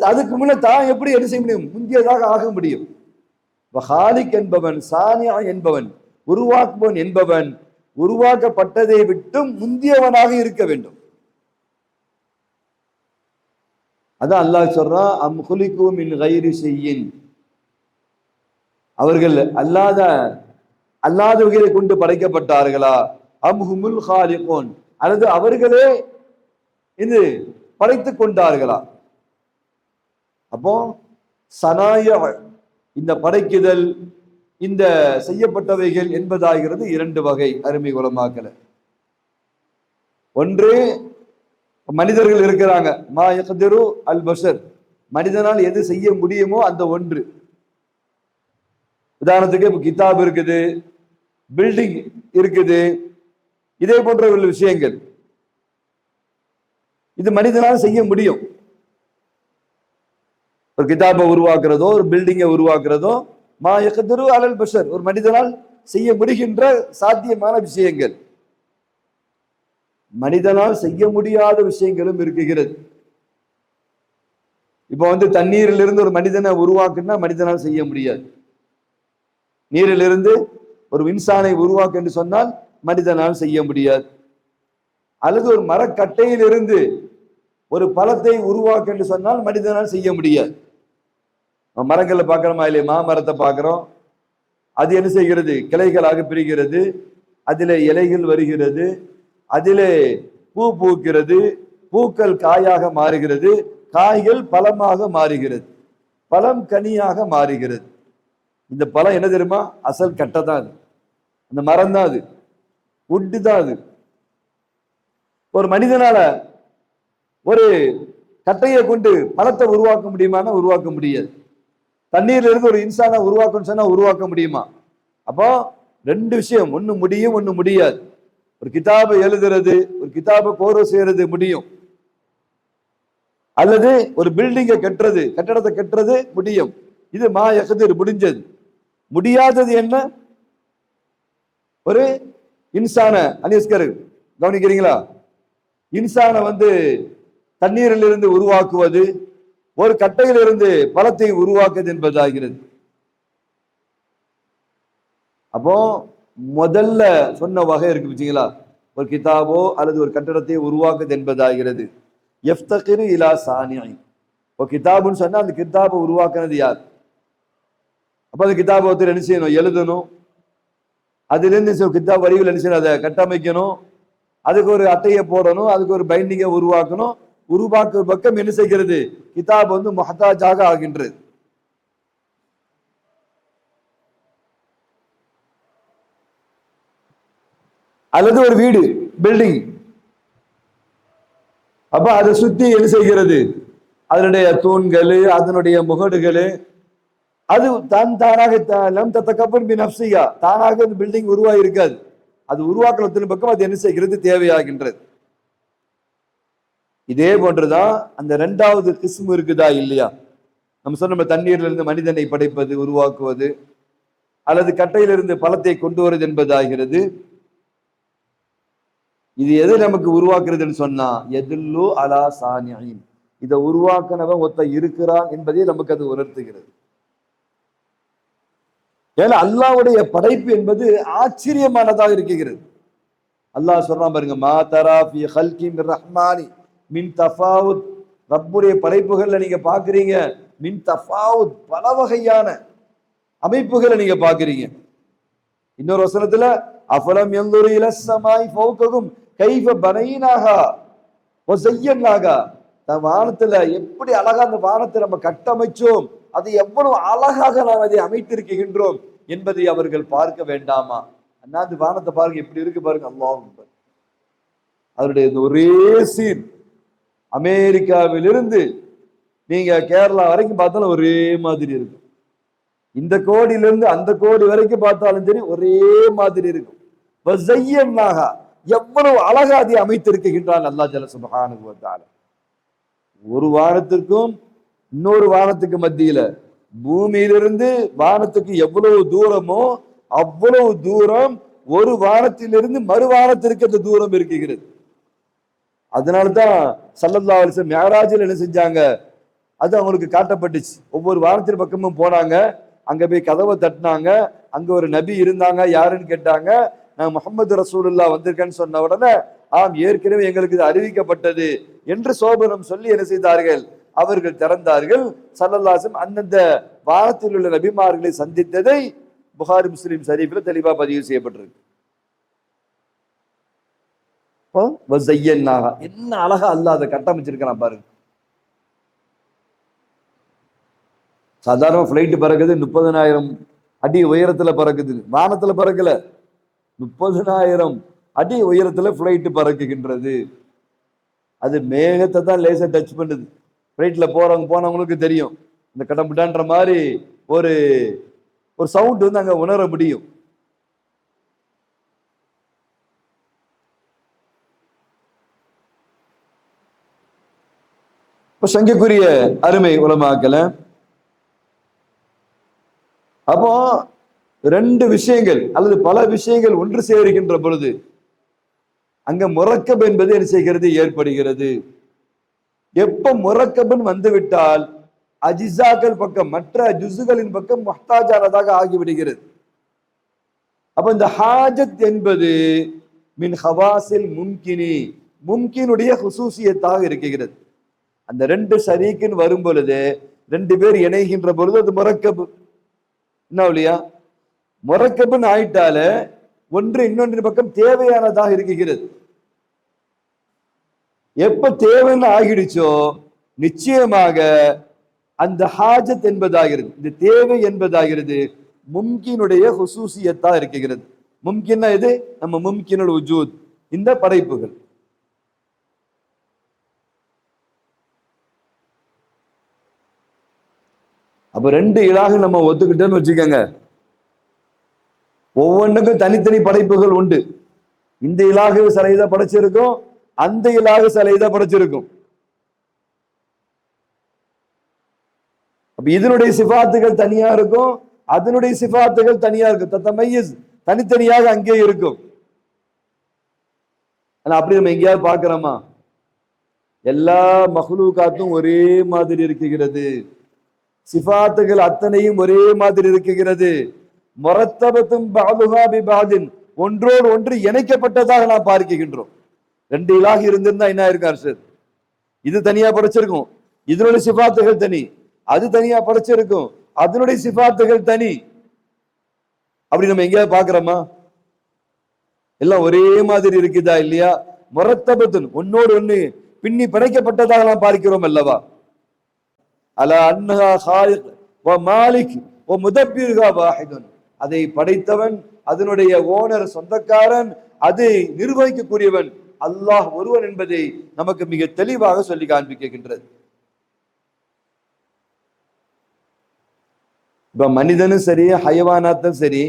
அதுக்கு முன்ன தான் எப்படி என்ன செய்ய முடியும், முந்தியதாக ஆக முடியும். ஹாலிக் என்பவன், சானியா என்பவன், உருவாக்குவன் என்பவன் உருவாக்கப்பட்டதை விட்டும் முந்தியவனாக இருக்க வேண்டும். அதான் அல்லாஹ் சொல்றான், அம் குலிகு மின் கைரி ஷையின், அவர்கள் அல்லாதவர்களை கொண்டு படைக்கப்பட்டார்களா, அம் ஹுமுல் ஹாலிகூன், அல்லது அவர்களே இது படைத்துக் கொண்டார்களா. அப்போ சனாய, இந்த படைக்குதல், இந்த செய்யப்பட்டவைகள் என்பதாகிறது இரண்டு வகை. அருமை உலமாக்கள, ஒன்று மனிதர்கள் இருக்கிறாங்க, மா யக்திரு அல் பஷர், மனிதனால் எது செய்ய முடியுமோ அந்த ஒன்று. உதாரணத்துக்கு இப்ப கிதாப் இருக்குது, பில்டிங் இருக்குது, இதே போன்ற உள்ள விஷயங்கள் இது மனிதனால் செய்ய முடியும். ஒரு கிதாபை உருவாக்குறதோ ஒரு பில்டிங்கை உருவாக்குறதோ மா யக்திரு அலல் பஷர், ஒரு மனிதனால் செய்ய முடிகின்ற சாத்தியமான விஷயங்கள். மனிதனால் செய்ய முடியாத விஷயங்களும் இருக்குகிறது. இப்போ தண்ணீரிலிருந்து ஒரு மனிதனை உருவாக்குன்னா மனிதனால் செய்ய முடியாது. நீரிலிருந்து ஒரு இன்சானை உருவாக்கு என்று சொன்னால் மனிதனால் செய்ய முடியாது. அல்லது ஒரு மரக்கட்டையிலிருந்து ஒரு பழத்தை உருவாக்கு என்று சொன்னால் மனிதனால் செய்ய முடியாது. மரங்களை பார்க்கிறோமா இல்லையா? மாமரத்தை பார்க்கிறோம். அது என்ன செய்கிறது? கிளைகளாக பிரிகிறது, அதிலே இலைகள் வருகிறது, அதிலே பூ பூக்கிறது, பூக்கள் காயாக மாறுகிறது, காய்கள் பழமாக மாறுகிறது, பழம் கனியாக மாறுகிறது. இந்த பழம் என்ன தெரியுமா? அசல் கட்டை தான் அது, அந்த மரம் தான் அது, உட்டு தான் அது. ஒரு மனிதனால ஒரு கட்டையை கொண்டு பழத்தை உருவாக்க முடியுமானா உருவாக்க முடியாது. தண்ணீர்ல இருந்து ஒரு இன்சானை உருவாக்கணும்னு சொன்னா உருவாக்க முடியுமா? அப்போ ரெண்டு விஷயம், ஒண்ணு முடியும், ஒண்ணு முடியாது. ஒரு கிதாபை எழுதுறது, ஒரு கிதாபை கோர்வை செய்யறது முடியும், அல்லது ஒரு பில்டிங்கை கட்டுறது, கட்டடத்தை கட்டுறது முடியும். இது மா யக்திர், முடிஞ்சது. முடியாதது என்ன? ஒரு இன்சான அனிஸ்கர் கவனிக்கிறீங்களா? இன்சான தண்ணீரில் இருந்து உருவாக்குவது, ஒரு கட்டையிலிருந்து பழத்தை உருவாக்குவது என்பதாகிறது. அப்போ முதல்ல சொன்ன வகை இருக்கு பார்த்தீங்களா? ஒரு கிதாபோ அல்லது ஒரு கட்டடத்தை உருவாக்குது என்பதாகிறது. யஃப்தகிரு இலா சானிஇ. ஒரு கிதாபுன்னு சொன்னா அந்த கிதாபை உருவாக்குனது யார்? அப்ப அந்த கிதாபை ஒருத்தர் என்ன செய்யணும்? எழுதணும். அதிலிருந்து கிதாப் வரிகள் என்ன செய்யணும்? அதை கட்டமைக்கணும், அதுக்கு ஒரு அட்டையை போடணும், அதுக்கு ஒரு பைண்டிங்கை உருவாக்கணும். உருவாக்கு பக்கம் என்ன செய்கிறது? கிதாப் முஹ்தாஜாக ஆகின்றது. அல்லது ஒரு வீடு, பில்டிங், அப்ப அதை சுத்தி என்ன செய்கிறது? அதனுடைய தூண்கள், அதனுடைய முகடுகள், அது தானாக தானாக இந்த பில்டிங் உருவாகி இருக்காது. அது உருவாக்கத்தின் பக்கம் அது என்ன செய்கிறது? தேவையாகின்றது. இதே போன்றுதான் அந்த இரண்டாவது கிஸ்மு இருக்குதா இல்லையா? நம்ம சொன்ன தண்ணீர்ல இருந்து மனிதனை படைப்பது, உருவாக்குவது, அல்லது கட்டையிலிருந்து பழத்தை கொண்டு வருவது என்பதாகிறது. இது எது நமக்கு உருவாக்குறதுன்னு சொன்னா எதுல்லு அலா சானியின், இதை உருவாக்குனவன் ஒத்த இருக்கிறான் என்பதை நமக்கு அது உணர்த்துகிறது. ஏன்னா அல்லாஹ்வுடைய படைப்பு என்பது ஆச்சரியமானதாக இருக்கிறது. அல்லாஹ் சொல்றான் பாருங்க, மா தரா ஃபி ஹல்கி மிர் ரஹ்மானி மின் தஃபாவுத். ரப்புடைய படைப்புகள்ல நீங்க பாக்குறீங்க மின் தஃபாவுத், பல வகையான அமைப்புகளை நீங்க பாக்குறீங்க. இன்னொரு வசனத்துல அஃபலம் யன்துரு இலஸ் ஸமாய் ஃபௌககும் கைஃப பனைனாஹா வ ஸய்யனாஹா. வானத்துல எப்படி அழகா அந்த வானத்தை நம்ம கட்டமைச்சோம், அது எவ்வளவு அழகாக நாம் அதை அமைத்திருக்கின்றோம் என்பதை அவர்கள் பார்க்க வேண்டாமா? அந்த வானத்தை பாருங்க, எப்படி இருக்கு பாருங்க. அல்லாஹ் அதனுடைய ஒரே சீன், அமெரிக்காவிலிருந்து நீங்க கேரளா வரைக்கும் பார்த்தாலும் ஒரே மாதிரி இருக்கும். இந்த கோடியிலிருந்து அந்த கோடி வரைக்கும் பார்த்தாலும் சரி ஒரே மாதிரி இருக்கும். எவ்வளவு அழகா அதை அமைத்திருக்கின்றான் அல்லாஹ் ஜல்ல சுப்ஹானஹு வ தஆலா. ஒரு வானத்திற்கும் இன்னொரு வானத்துக்கு மத்தியில, பூமியிலிருந்து வானத்துக்கு எவ்வளவு தூரமோ அவ்வளவு தூரம் ஒரு வானத்திலிருந்து மறு வானத்திற்கு அந்த தூரம் இருக்குகிறது. அதனாலதான் ஸல்லல்லாஹு அலைஹி வஸல்லம் மிஅராஜில் என்ன செஞ்சாங்க? அது அவங்களுக்கு காட்டப்பட்டுச்சு. ஒவ்வொரு வானத்தின் பக்கமும் போனாங்க, அங்க போய் கதவை தட்டினாங்க. அங்க ஒரு நபி இருந்தாங்க. யாருன்னு கேட்டாங்க. நான் முஹம்மது ரசூலுல்லாஹ் வந்திருக்கேன்னு சொன்ன உடனே, ஆம் ஏற்கனவே எங்களுக்கு இது அறிவிக்கப்பட்டது என்று சோபனம் சொல்லி என்ன செய்தார்கள்? அவர்கள் திறந்தார்கள். ஸல்லல்லாஹு அலைஹி வஸல்லம் அந்தந்த வானத்தில் உள்ள நபிமார்களை சந்தித்ததை புகாரி முஸ்லிம் ஷரீஃப்ல தெளிவா பதிவு செய்யப்பட்டிருக்கு. என்ன அழகா அல்லாஹ் அதை கட்டமைச்சிருக்கிறான் பாருங்க. சாதாரண பிளைட் பறக்குது, 30,000 அடி உயரத்துல பறக்குது, வானத்துல பறக்கல, 30,000 அடி உயரத்துல பிளைட் பறக்குகின்றது. அது மேகத்தை தான் லேசா டச் பண்ணுது. பிளைட்ல போனவங்களுக்கு தெரியும், இந்த கடம்புடான்ற மாதிரி ஒரு ஒரு சவுண்ட் அங்க உணர முடியும். இப்ப சங்கைக்குரிய அருமை உலமாக்கல, அப்போ ரெண்டு விஷயங்கள் அல்லது பல விஷயங்கள் ஒன்று சேருகின்ற பொழுது அங்க முரக்கப் என்பது என்ன செய்கிறது, ஏற்படுகிறது. எப்ப முரக்கபன் வந்துவிட்டால் அஜிசாக்கள் பக்கம், மற்ற ஜுசுகளின் பக்கம் முஹ்தாஜானதாக ஆகிவிடுகிறது. அப்ப இந்த ஹாஜத் என்பது மின் ஹவாசில் மும்கினி, மும்கினுடைய ஹுசூசியத்தாக இருக்கிறது. அந்த ரெண்டு ஷரீக்கின் வரும் பொழுது, ரெண்டு பேர் இணைகின்ற பொழுது அது முரக்கபு. என்ன இல்லையா, முரக்கபுன்னு ஆயிட்டால ஒன்று இன்னொன்றின் பக்கம் தேவையானதாக இருக்கிறது. எப்ப தேவைன்னு ஆகிடுச்சோ நிச்சயமாக அந்த ஹாஜத் என்பதாகிறது, இந்த தேவை என்பதாகிறது மும்கினுடைய ஹுசூசியத்தா இருக்கிறது. மும்கின்னா இது நம்ம மும்கினுல் உஜூத், இந்த படைப்புகள். அப்ப ரெண்டு இலாக நம்ம ஒத்துக்கிட்டோன்னு வச்சுக்கோங்க, ஒவ்வொன்றுக்கும் தனித்தனி படைப்புகள் உண்டு. இந்த இலாகு சிலைதான் படைச்சிருக்கும், அந்த இலாகு சிலைதான் படைச்சிருக்கும். அப்ப இதனுடைய சிபாத்துகள் தனியா இருக்கும், அதனுடைய சிபாத்துகள் தனியா இருக்கும். தத்தமையிஸ் தனித்தனியாக அங்கே இருக்கும். ஆனா அப்படி நம்ம எங்கேயாவது பார்க்கிறோமா? எல்லா மஹ்லூகாத்தும் ஒரே மாதிரி இருக்குகிறது, சிபாத்துகள் அத்தனையும் ஒரே மாதிரி இருக்குகிறது. முரத்தபத்தும் பாதுகா பிபாதின், ஒன்றோடு ஒன்று இணைக்கப்பட்டதாக நாம் பார்க்கின்றோம். ரெண்டு இலாக இருந்திருந்தா என்ன இருக்கார் சார், இது தனியா படைச்சிருக்கும், இதனுடைய சிபாத்துகள் தனி, அது தனியா படைச்சிருக்கும், அதனுடைய சிபாத்துகள் தனி. அப்படி நம்ம எங்கேயாவது பாக்குறோமா? எல்லாம் ஒரே மாதிரி இருக்குதா இல்லையா? முரத்தபத்துன், ஒன்னோடு ஒண்ணு பின்னி பிணைக்கப்பட்டதாக நாம் பார்க்கிறோம் அல்லவா? அலா அன்னஹா ஹாலிக் வ மாலிக் வ முதப்பிர்ஹா வாஹிதுன், அதை படைத்தவன், அதனுடைய ஓனர், சொந்தக்காரன், அதை நிர்வகிக்கக்கூடியவன் அல்லாஹ் ஒருவன் என்பதை நமக்கு மிக தெளிவாக சொல்லி காண்பிக்கின்றது. இப்ப மனிதனும் சரி, ஹயவானாத்தும் சரி,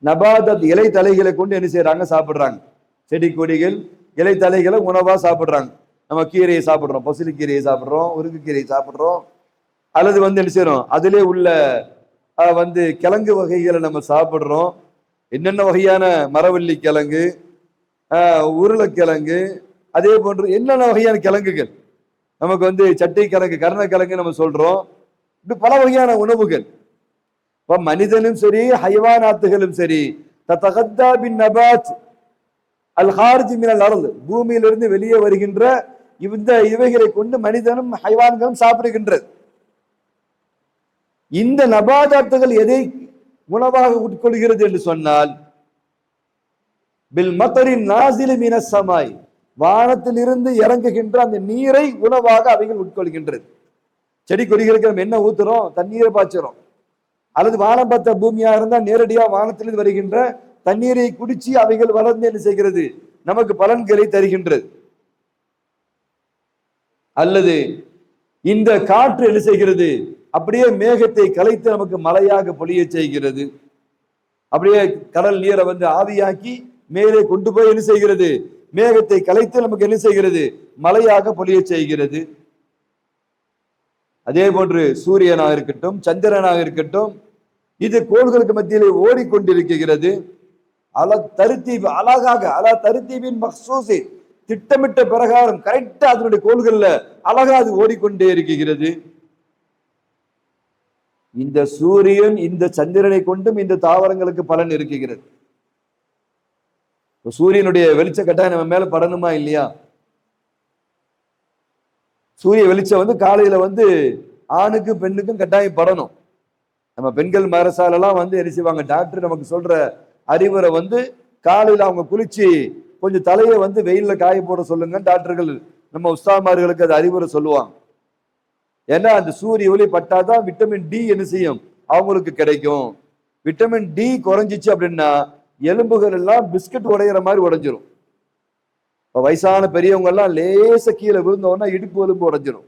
நபாதத் இலை தலைகளை கொண்டு என்ன செய்யறாங்க, சாப்பிடுறாங்க. செடி கொடிகள் இலை தலைகளை உணவா சாப்பிடுறாங்க. நம்ம கீரையை சாப்பிடுறோம், பசுலி கீரையை சாப்பிடுறோம், உருகு கீரையை சாப்பிடுறோம், அல்லது என்ன செய்யறோம், அதிலே உள்ள கிழங்கு வகைகளை நம்ம சாப்பிடுறோம். என்னென்ன வகையான மரவள்ளி கிழங்கு, உருளைக்கிழங்கு, அதே போன்று என்னென்ன வகையான கிழங்குகள் நமக்கு சட்டை கிழங்கு, கருணக்கிழங்கு நம்ம சொல்றோம். இப்படி பல வகையான உணவுகள். இப்ப மனிதனும் சரி, ஹைவானாத்துகளும் சரி, தத்தகத்தா பின் நபாத் அல் ஹாரிஜ் மினல் அர்த், பூமியிலிருந்து வெளியே வருகின்ற இந்த இவைகளை கொண்டு மனிதனும் ஹைவான்களும் சாப்பிடுகின்றது. இந்த நபாதாத்துகள் எதை உணவாக உட்கொள்கிறது என்று சொன்னால், பில் மத்தரின் நாசிலி மினஸ் ஸமாய், வானத்தில் இருந்து இறங்குகின்ற அந்த நீரை உணவாக அவைகள் உட்கொள்கின்றது. செடி கொடிகளுக்கு நம்ம என்ன ஊத்துறோம், தண்ணீரை பாய்ச்சுறோம். அல்லது வானம் பார்த்த பூமியா இருந்தால் நேரடியா வானத்திலிருந்து வருகின்ற தண்ணீரை குடிச்சு அவைகள் வளர்ந்து என்ன செய்கிறது, நமக்கு பலன்களை தருகின்றது. அல்லது இந்த காற்று என்ன செய்கிறது, அப்படியே மேகத்தை கலைத்து நமக்கு மழையாக பொழிய செய்கிறது. அப்படியே கடல் நீரை ஆவியாக்கி மேலே கொண்டு போய் என்ன செய்கிறது, மேகத்தை கலைத்து நமக்கு என்ன செய்கிறது, மழையாக பொழிய செய்கிறது. அதே போன்று சூரியனாக இருக்கட்டும், சந்திரனாக இருக்கட்டும், இது கோள்களுக்கு மத்தியிலே ஓடிக்கொண்டிருக்கிறது. அழகாக தருத்தீபின் மக்சூசி, திட்டமிட்ட பிரகாரம் கரெக்டா அதனுடைய கோள்கள்ல அழகா அது ஓடிக்கொண்டே இருக்கிறது. இந்த சூரியன், இந்த சந்திரனை கொண்டும் இந்த தாவரங்களுக்கு பலன் இருக்கிறது. சூரியனுடைய வெளிச்ச கட்டாயம் நம்ம மேல படணுமா இல்லையா? சூரிய வெளிச்சம் காலையில ஆணுக்கும் பெண்ணுக்கும் கட்டாயம் படணும். நம்ம பெண்கள் மரசாலெல்லாம் என்ன செய்வாங்க, டாக்டர் நமக்கு சொல்ற அறிவுரை காலையில அவங்க குளிச்சு கொஞ்சம் தலையை வெயில்ல காய போட சொல்லுங்க டாக்டர்கள், நம்ம உஸ்தாமார்களுக்கு அது அறிவுரை சொல்லுவாங்க. ஏன்னா அந்த சூரிய ஒளி பட்டாதான் விட்டமின் டி என்ன செய்யும், அவங்களுக்கு கிடைக்கும். விட்டமின் டி குறைஞ்சிச்சு அப்படின்னா எலும்புகள் எல்லாம் பிஸ்கட் உடையிற மாதிரி உடைஞ்சிரும். இப்ப வயசான பெரியவங்க எல்லாம் லேச கீழே விழுந்தோன்னா இடுப்பு எலும்பு உடைஞ்சிரும்.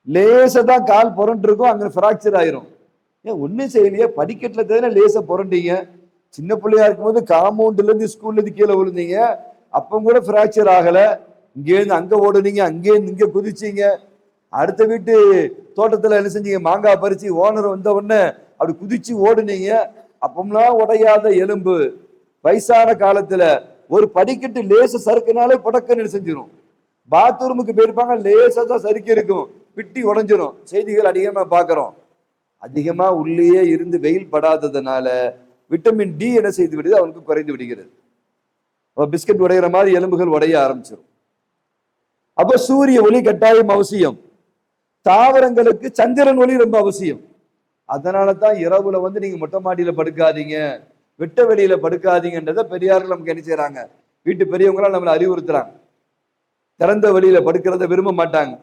லேச தான் கால் புரண்டு இருக்கும், அங்க பிராக்சர் ஆயிரும். ஏன் ஒன்னும் செய்யலையே, படிக்கட்டுல தானே லேச புரண்டீங்க. சின்ன பிள்ளையா இருக்கும்போது காம்பவுண்ட்ல இருந்து ஸ்கூல்ல இருந்து கீழே விழுந்தீங்க, அப்ப கூட பிராக்சர் ஆகல. இங்கேருந்து அங்க ஓடுனீங்க, அங்கேருந்து இங்க குதிச்சீங்க. அடுத்த வீட்டு தோட்டத்துல என்ன செஞ்சீங்க, மாங்காய் பறிச்சு ஓனர் வந்த உடனே அப்படி குதிச்சு ஓடுனீங்க. அப்பம்லாம் உடையாத எலும்பு வயசான காலத்துல ஒரு படிக்கட்டு லேச சறுக்குனாலே புடக்குன்னு செஞ்சிடும். பாத்ரூமுக்கு போயிருப்பாங்க, லேசா தான் சறுக்கி இருக்கும், பிட்டி உடஞ்சிரும். செய்திகள் அதிகமா பார்க்கிறோம். அதிகமா உள்ளேயே இருந்து வெயில் படாததுனால விட்டமின் டி என்ன செய்து விடுது, அவனுக்கு குறைந்து விடுகிறது. பிஸ்கட் உடைகிற மாதிரி எலும்புகள் உடைய ஆரம்பிச்சிடும். அப்ப சூரிய ஒளி கட்டாயம் அவசியம். தாவரங்களுக்கு சந்திரன் ஒளி ரொம்ப அவசியம். அதனால தான் இரவுல நீங்க மொட்டை மாடியில படுக்காதீங்க, வெட்ட வெளியில படுக்காதீங்கன்றத பெரியார்கள் நமக்கு என்ன செய்யறாங்க, வீட்டு பெரியவங்களாம் நம்மளை அறிவுறுத்துறாங்க. திறந்த வெளியில படுக்கிறத விரும்ப மாட்டாங்க.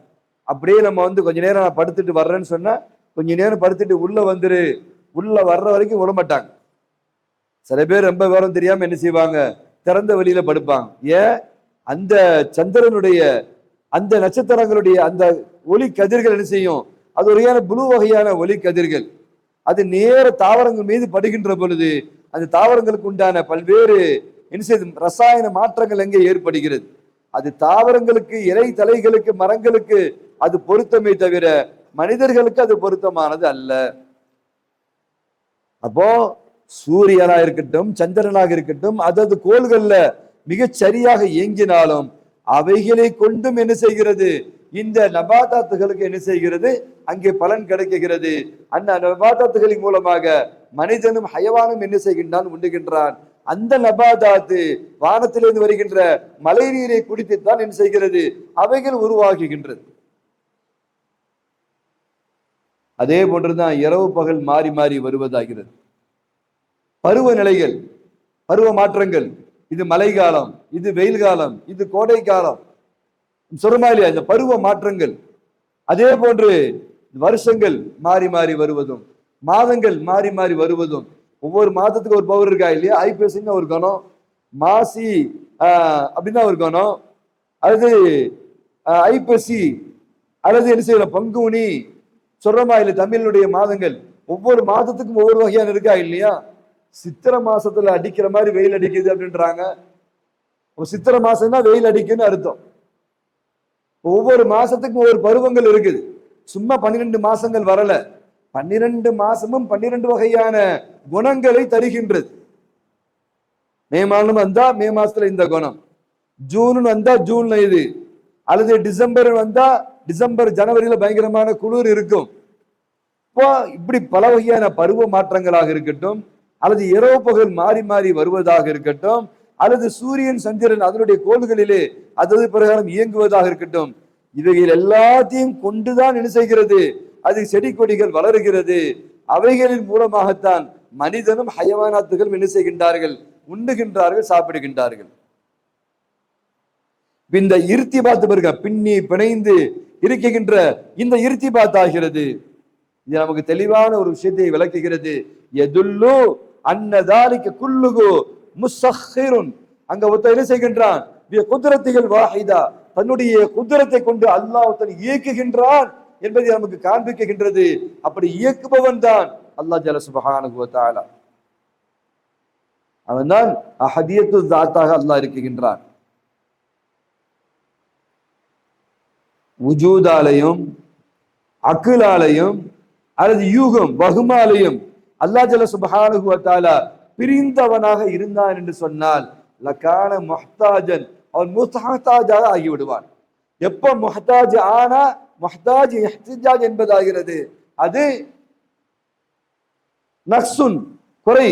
அப்படியே நம்ம கொஞ்ச நேரம் நான் படுத்துட்டு வர்றேன்னு சொன்னா, கொஞ்ச நேரம் படுத்துட்டு உள்ள வந்துரு, உள்ள வர்ற வரைக்கும் விட மாட்டாங்க. சில பேர் ரொம்ப விவரம் தெரியாம என்ன செய்வாங்க, திறந்த வெளியில படுப்பாங்க. ஏன்? அந்த சந்திரனுடைய அந்த நட்சத்திரங்களுடைய அந்த ஒளி கதிர்கள் என்ன செய்யும், அது ஒரு புளு வகையான ஒளி கதிர்கள். அது நேர தாவரங்கள் மீது படுகின்ற பொழுது அந்த தாவரங்களுக்கு உண்டான பல்வேறு என்ன செய்யுது, ரசாயன மாற்றங்கள் எங்கே ஏற்படுகிறது. அது தாவரங்களுக்கு, இலை தலைகளுக்கு, மரங்களுக்கு அது பொருத்தமே தவிர மனிதர்களுக்கு அது பொருத்தமானது அல்ல. அப்போ சூரியனா இருக்கட்டும், சந்திரனாக இருக்கட்டும், அதது கோள்கள்ல மிகச் சரியாக இயங்கினாலும் அவைகளை கொண்டும் என்ன செய்கிறது, இந்த நபாதாத்துகளுக்கு என்ன செய்கிறது, அங்கே பலன் கிடைக்குகிறது. அந்த நபாதாத்துகளின் மூலமாக மனிதனும் ஹயவானும் என்ன செய்கின்றான், உண்டுகின்றான். அந்த நபாதாத்து வானத்திலிருந்து வருகின்ற மழை நீரை குடித்துத்தான் என்ன செய்கிறது, அவைகள் உருவாகுகின்றது. அதே போன்றுதான் இரவு பகல் மாறி மாறி வருவதாகிறது. பருவ நிலைகள், பருவ மாற்றங்கள், இது மழை காலம், இது வெயில் காலம், இது கோடை காலம், சொல்றமா இல்லையா, இந்த பருவ மாற்றங்கள். அதே போன்று வருஷங்கள் மாறி மாறி வருவதும், மாதங்கள் மாறி மாறி வருவதும், ஒவ்வொரு மாதத்துக்கு ஒரு பவர் இருக்கா இல்லையா, ஐப்பசின்னு ஒரு கணம், மாசி அப்படின்னா ஒரு கணம், அல்லது ஐப்பசி அல்லது என்ன செய்யலாம் பங்குனி, சொல்றமா இல்லை, தமிழுடைய மாதங்கள் ஒவ்வொரு மாதத்துக்கும் ஒவ்வொரு வகையான இருக்கா இல்லையா. சித்திரை மாசத்துல அடிக்கிற மாதிரி வெயில் அடிக்குது அப்படின்றாங்க. சித்திரை மாசம் தான் வெயில் அடிக்குன்னு அர்த்தம். ஒவ்வொரு மாசத்துக்கும் ஒவ்வொரு பருவங்கள் இருக்குது. சும்மா 12 மாசங்கள் வரல, 12 மாசமும் 12 வகையான குணங்களை தருகின்றது. மே மாதம் வந்தா மே மாசத்துல இந்த குணம், ஜூன் வந்தா ஜூன்ல இது, அல்லது டிசம்பர் வந்தா டிசம்பர் ஜனவரியில பயங்கரமான குளிர் இருக்கும். இப்போ இப்படி பல வகையான பருவ மாற்றங்களாக இருக்கட்டும், அல்லது இரவு பகல் மாறி மாறி வருவதாக இருக்கட்டும், அல்லது சூரியன் சந்திரன் அதனுடைய கோள்களிலே அதது பிரகாரம் இயங்குவதாக இருக்கட்டும், இவைகள் எல்லாத்தையும் கொண்டுதான் என்ன செய்கிறது, அது செடி கொடிகள் வளருகிறது. அவைகளின் மூலமாகத்தான் மனிதனும் ஹயவானாத்துகளும் என்ன செய்கின்றார்கள், உண்ணுகின்றார்கள், சாப்பிடுகின்றார்கள். இந்த இர்த்திபாத் பாருங்க, பின்னி பிணைந்து இருக்கின்ற இந்த இர்த்திபாத் ஆகிறது. இது நமக்கு தெளிவான ஒரு விஷயத்தை விளக்குகிறது. யதுல்லு அன்னதாலிக குல்லுகு முஸஹிருன், அங்க ஒருத்தன் என்ன செய்கின்றான், குத்ரத்துகள் வாஹிதா, தன்னுடைய குத்ரத்தை கொண்டு அல்லாஹ் தன் இயக்குகின்றான் என்பதை நமக்கு காண்பிக்கின்றது. அப்படி இயக்குபவன் தான் அல்லாஹ் ஜல்ல சுப்ஹானஹு வ தஆலா. அவன்தான் அஹதியத்து ஸாத்தாக அல்லாஹ் இருக்குகின்றான். உஜூதாலையும் அக்குலாலையும் அல்லது யூகம் வகுமாலையும் அல்லாஹ் ஜல்ல சுப்ஹானஹு வ தஆலா பிரிந்தவனாக இருந்தான் என்று சொன்னால் லகான முஹ்தாஜன், அவன் முஹ்தாஜாக ஆகிவிடுவான். எப்ப முஹ்தாஜ் ஆனா, முஹ்தாஜ் இஹ்திஜாஜ் என்பதாகிறது, அது நக்சுன் குறை,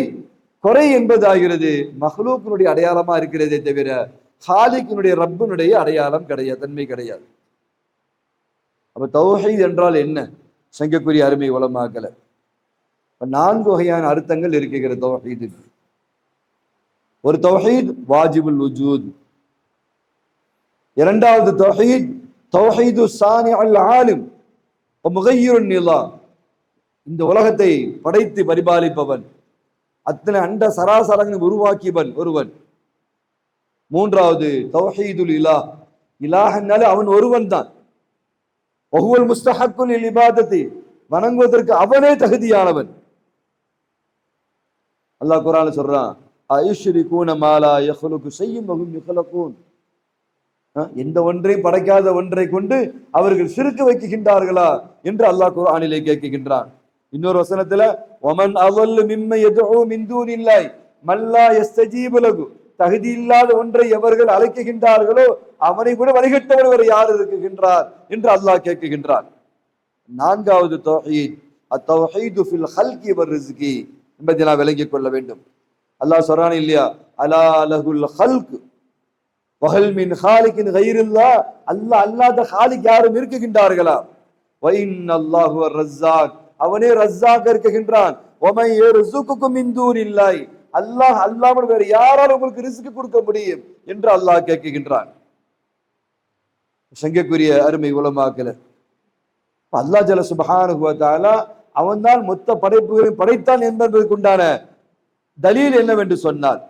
குறை என்பதாகிறது மஹ்லூக்கினுடைய அடையாளமா இருக்கிறதே தவிர ஹாலிக்கினுடைய ரப்பினுடைய அடையாளம் கிடையாது, தன்மை கிடையாது. அப்ப தௌஹீத் என்றால் என்ன, சங்கக்குரிய அருமை உலமாக்கல 4 வகையான அர்த்தங்கள் இருக்கிறது தௌஹீதுக்கு. ஒரு தௌஹீத் வாஜிபுல் வுஜூத், இரண்டாவது தௌஹீத் தௌஹீது சானிஉல் ஆலிம் வ முகய்யிருன் நிலாம், இந்த உலகத்தை படைத்து பரிபாலிப்பவன், அத்தனை அண்ட சராசரங்களை உருவாக்கியவன் ஒருவன். மூன்றாவது தௌஹீதுல் இலாஹ், இலாஹ்னாலே அவன் ஒருவன் தான். வஹுவல் முஸ்தஹக்குல் லில் இபாதத்தி, வணங்குவதற்கு அவனே தகுதியானவன். அல்லாஹ் குர்ஆன்ல சொல்றான், அயுஷ்ரிகூன மா லா யக்லுகு ஷையன் வ ஹும் யக்லுகூன், எந்த ஒன்றையும் படைக்காத ஒன்றை கொண்டு அவர்கள் ஷிர்க் வைக்கின்றார்களா என்று அல்லாஹ் குர்ஆனிலே கேட்கின்றான். இன்னொரு வசனத்துல வமன் அضل மிம்ம யதுஉ மின் தூனில்லாஹி மல்லா யஸ்தஜீபு லஹு தகுதி இல்லாத ஒன்றை எவர்கள் அழைக்குகின்றார்களோ அவனை கூட வழிகட்டவர் வேறு யார் இருக்குகின்றார் என்று அல்லாஹ் கேட்குகின்றான். நான்காவது தௌஹீத் அத்தௌஹீது ஃபில் ஹல்கி வர்ரிஸ்கி என்பதை நான் விளங்கிக் கொள்ள வேண்டும். அல்லாஹ் சொல்றான் இல்லையா, அலா லஹுல் ஹல்க் வஹல் மின் ஹாலிகின் கைரில்லாஹ், அல்லாஹ் அல்லாத ஹாலிக் யாரும் இருக்குகின்றார்களா? வ இன்னல்லாஹு ரஸ்ஸாக், அவனே ரஸ்ஸாக் இருக்குகின்றான். வமை யர்ஸுகுகும் மின் தூனில்லாஹ், அல்லாஹ் அல்லாமல் வேறு யாரால் உங்களுக்கு ரிஸ்க் கொடுக்க முடியும் என்று அல்லாஹ் கேட்குகின்றான். சங்கைக்குரிய அருமை உலமாக்களே, அல்லாஹ் ஜல்ல சுப்ஹானஹு வ தஆலா அவன்தான் மொத்த படைப்புகளையும் படைத்தான் என்பதற்குண்டான தலீல் என்னவென்று சொன்னார்,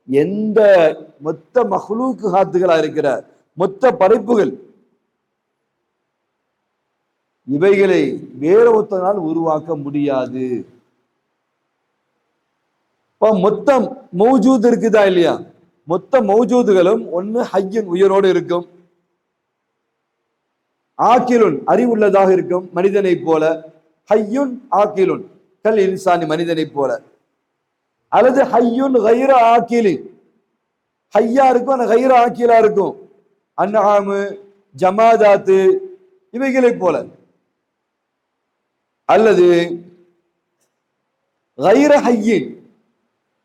எந்த மொத்த மஹ்லூக்குகளா இருக்கிற மொத்த படைப்புகள் இவைகளை வேற ஒருத்தனால் உருவாக்க முடியாது. மொத்தம் மௌஜூத் இருக்குதா இல்லையா, மொத்த மௌஜூதுகளும் ஒன்னு ஹய்யன் உயிரோடு இருக்கும், ஆக்கிலுன் அறிவுள்ளதாக இருக்கும் மனிதனை போல, ஹய்யுன் ஆக்கிலுன் கல் இன்சானி மனிதனை போல, அல்லது ஹய்யுன் கைர ஆக்கிலி ஹய்யா இருக்கும் ஆனா கைர ஆக்கிலா இருக்கும், அன்ஆமு ஜமாதாத்து இவைகளை போல, அல்லது கைர ஹய்யின்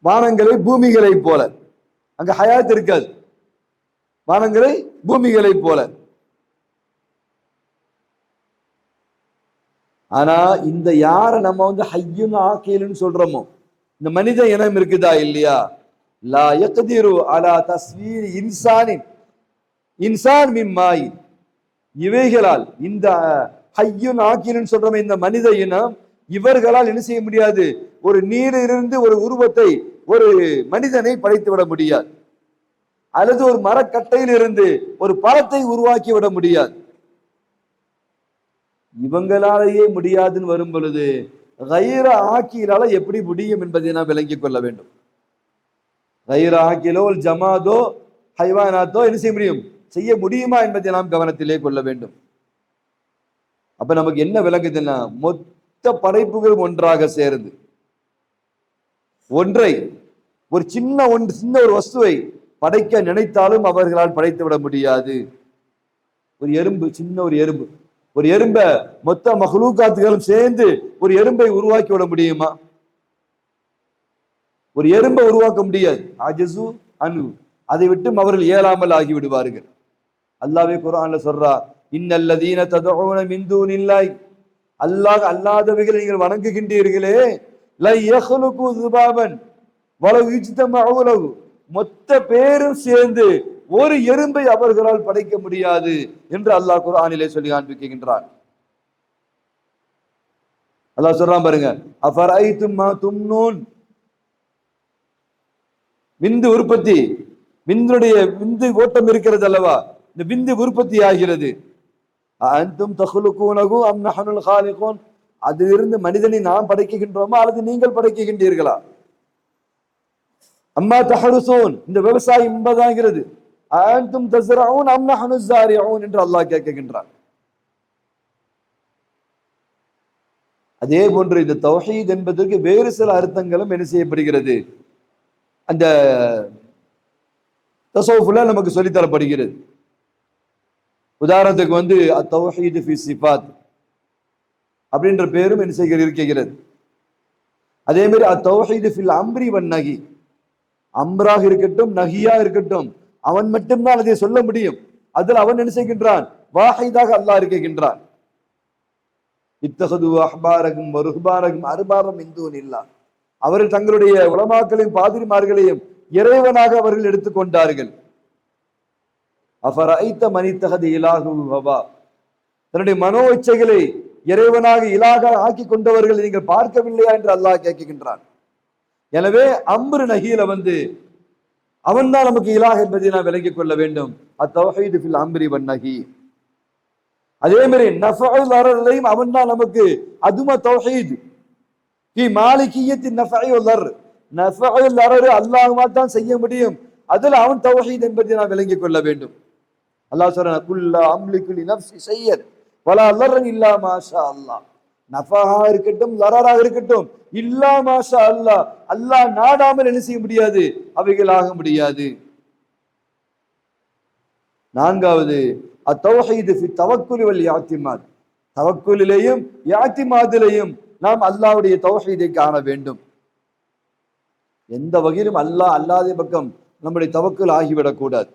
வானங்களை பூமிகளை போல, அங்க ஹயாத் இருக்காது, வானங்களை பூமிகளை போல. ஆனா இந்த யார நம்ம ஹய்யுன் ஆக்கிலுன்னு சொல்றோமோ இந்த மனித இனம் இருக்குதா இல்லையா, லா யக்திரு அலா தஸ்வீர் இன்சானின் இன்சான் மின் மாய், இவைகளால் இந்த ஹய்யுன் ஆக்கிலுன்னு சொல்றோம் இந்த மனித இனம் இவர்களால் என்ன செய்ய முடியாது, ஒரு நீரிலிருந்து ஒரு உருவத்தை ஒரு மனிதனை படைத்து விட முடியாது, அல்லது ஒரு மரக்கட்டையில் இருந்து ஒரு பழத்தை உருவாக்கி விட முடியாது. இவங்களாலேயே முடியாதுன்னு வரும் பொழுது கைர ஆக்கிலால எப்படி முடியும் என்பதை நாம் விளங்கிக் கொள்ள வேண்டும். கைர ஆக்கிலோ ஜமாதோ ஹைவானாத்தோ என்ன செய்ய முடியும், செய்ய முடியுமா என்பதை நாம் கவனத்திலே கொள்ள வேண்டும். அப்ப நமக்கு என்ன விளங்குதுன்னா, மொத்த படைப்புகள் ஒன்றாக சேருது ஒன்றை ஒரு சின்ன ஒரு வஸ்துவை படைக்க நினைத்தாலும் அவர்களால் படைத்து விட முடியாது. ஒரு எறும்பு, சின்ன ஒரு எறும்பை மொத்த மஹ்லூகாத்துகளும் சேர்ந்து ஒரு எறும்பை உருவாக்கி விட முடியுமா? ஒரு எறும்பை உருவாக்க முடியாது. அஜஸு அனு, அதை விட்டும் அவர்கள் இயலாமல் ஆகி விடுவார்கள். அல்லாஹ்வே குர்ஆன்ல சொல்றா, இன்னல்லதீன ததுஊன மின் தூனில்லாஹ், அல்லாஹ் அல்லாதவைகளை நீங்கள் வணங்குகின்றீர்களே, லை யஹ்லுகு ஸுபாபன் வலவ் இஜ்தமஉ லஹு, மொத்த பேரும் சேர்ந்து ஒரு எறும்பை அவர்களால் படைக்க முடியாது என்று அல்லாஹ் குர்ஆனிலே சொல்லி காண்பிக்கின்றான். அல்லாஹ் சொல்றான் பாருங்க, அஃபரைத்தும் மா தும்னூன், விந்து உற்பத்தி, விந்துடைய விந்து ஓட்டம் இருக்கிறது அல்லவா, இந்த விந்து உற்பத்தி ஆகிறது. அன்தும் தஹ்லுகூனஹு அம் நஹ்னுல் காலிகூன், அதிலிருந்து மனிதனை நாம் படைக்கின்றோமா அல்லது நீங்கள் படைக்கின்றீர்களா? அம்மா தஹருசூன், இந்த விவசாயம் என்பதாகிறது. அன்தும் தஸ்ரஊன் அம் நஹ்னு ஸாரிஊன் என்று அல்லாஹ் கேட்கின்றான். அதே போன்று இந்த தௌஹீத் என்பதற்கு வேறு சில அர்த்தங்களும் என்ன செய்யப்படுகிறது, அந்த தஸவ்வுஃப்ல நமக்கு சொல்லித்தரப்படுகிறது. உதாரணத்துக்கு அத்தௌஹீது ஃபி சிஃபாத் அப்படின்ற பேரும் என்ன செய்கிறது இருக்கிறது. அதே மாதிரி அத்தௌஹீது ஃபில் அம்ரி வன் நஹி, அம்ராக இருக்கட்டும் நஹியா இருக்கட்டும் அவன் மட்டும்தான் அதை சொல்ல முடியும். அதில் அவன் என்ன செய்கின்றான், வாஹிதாக அல்லாஹ் இருக்கின்றான். இத்தஹது அஹ்பாரகும் வருஹ்பாரகும் அர்பாபம் மின் தூனில்லாஹ், அவர்கள் தங்களுடைய உலமாக்களையும் பாதிரிமார்களையும் இறைவனாக அவர்கள் எடுத்துக்கொண்டார்கள். அஃபரைத்த மன் இத்தஹது இலாஹு ஹவா, தன்னுடைய மனோ இச்சைகளை இறைவனாக இலாக ஆக்கி கொண்டவர்கள் நீங்கள் பார்க்கவில்லையா என்று அல்லாஹ் கேட்கின்றான். எனவே அம்ரு நஹீல அவன் தான் நமக்கு இலாஹ் என்பதை நாம் விளங்கிக் கொள்ள வேண்டும். அத்தௌஹீது ஃபில் அம்ரி வன் நஹி. அதே மாதிரி நஃபஉல் லர்ரையும் அவன் தான் நமக்கு, அதுமா தௌஹீத் ஃபி மாலிகியத்தின் நஃபஇ வல் லர், நஃபஉல் லர் அல்லாஹ்வா தான் செய்ய முடியும், அதில் அவன் தௌஹீத் என்பதை நாம் விளங்கிக் கொள்ள வேண்டும். அல்லாஹ் சொல்றான், குல்லா அம்லிகு லி நஃப்ஸி ஷையன் வலா லர்ரன் இல்லா மா ஷா அல்லாஹ், நஃபாக இருக்கட்டும், லராராக இருக்கட்டும், இல்லா மாஷா அல்லாஹ், அல்லாஹ் நாடாமல் என்ன செய்ய முடியாது, அவைகள் ஆக முடியாது. நான்காவது அத்தௌஹீது ஃபி தவக்குல் வல் இஅ்திமாத், தவக்குலிலேயும் இஅ்திமாதிலேயும் நாம் அல்லாஹ்வுடைய தௌஹீதை காண வேண்டும். எந்த வகையிலும் அல்லாஹ் அல்லாத பக்கம் நம்முடைய தவக்குல் ஆகிவிடக் கூடாது.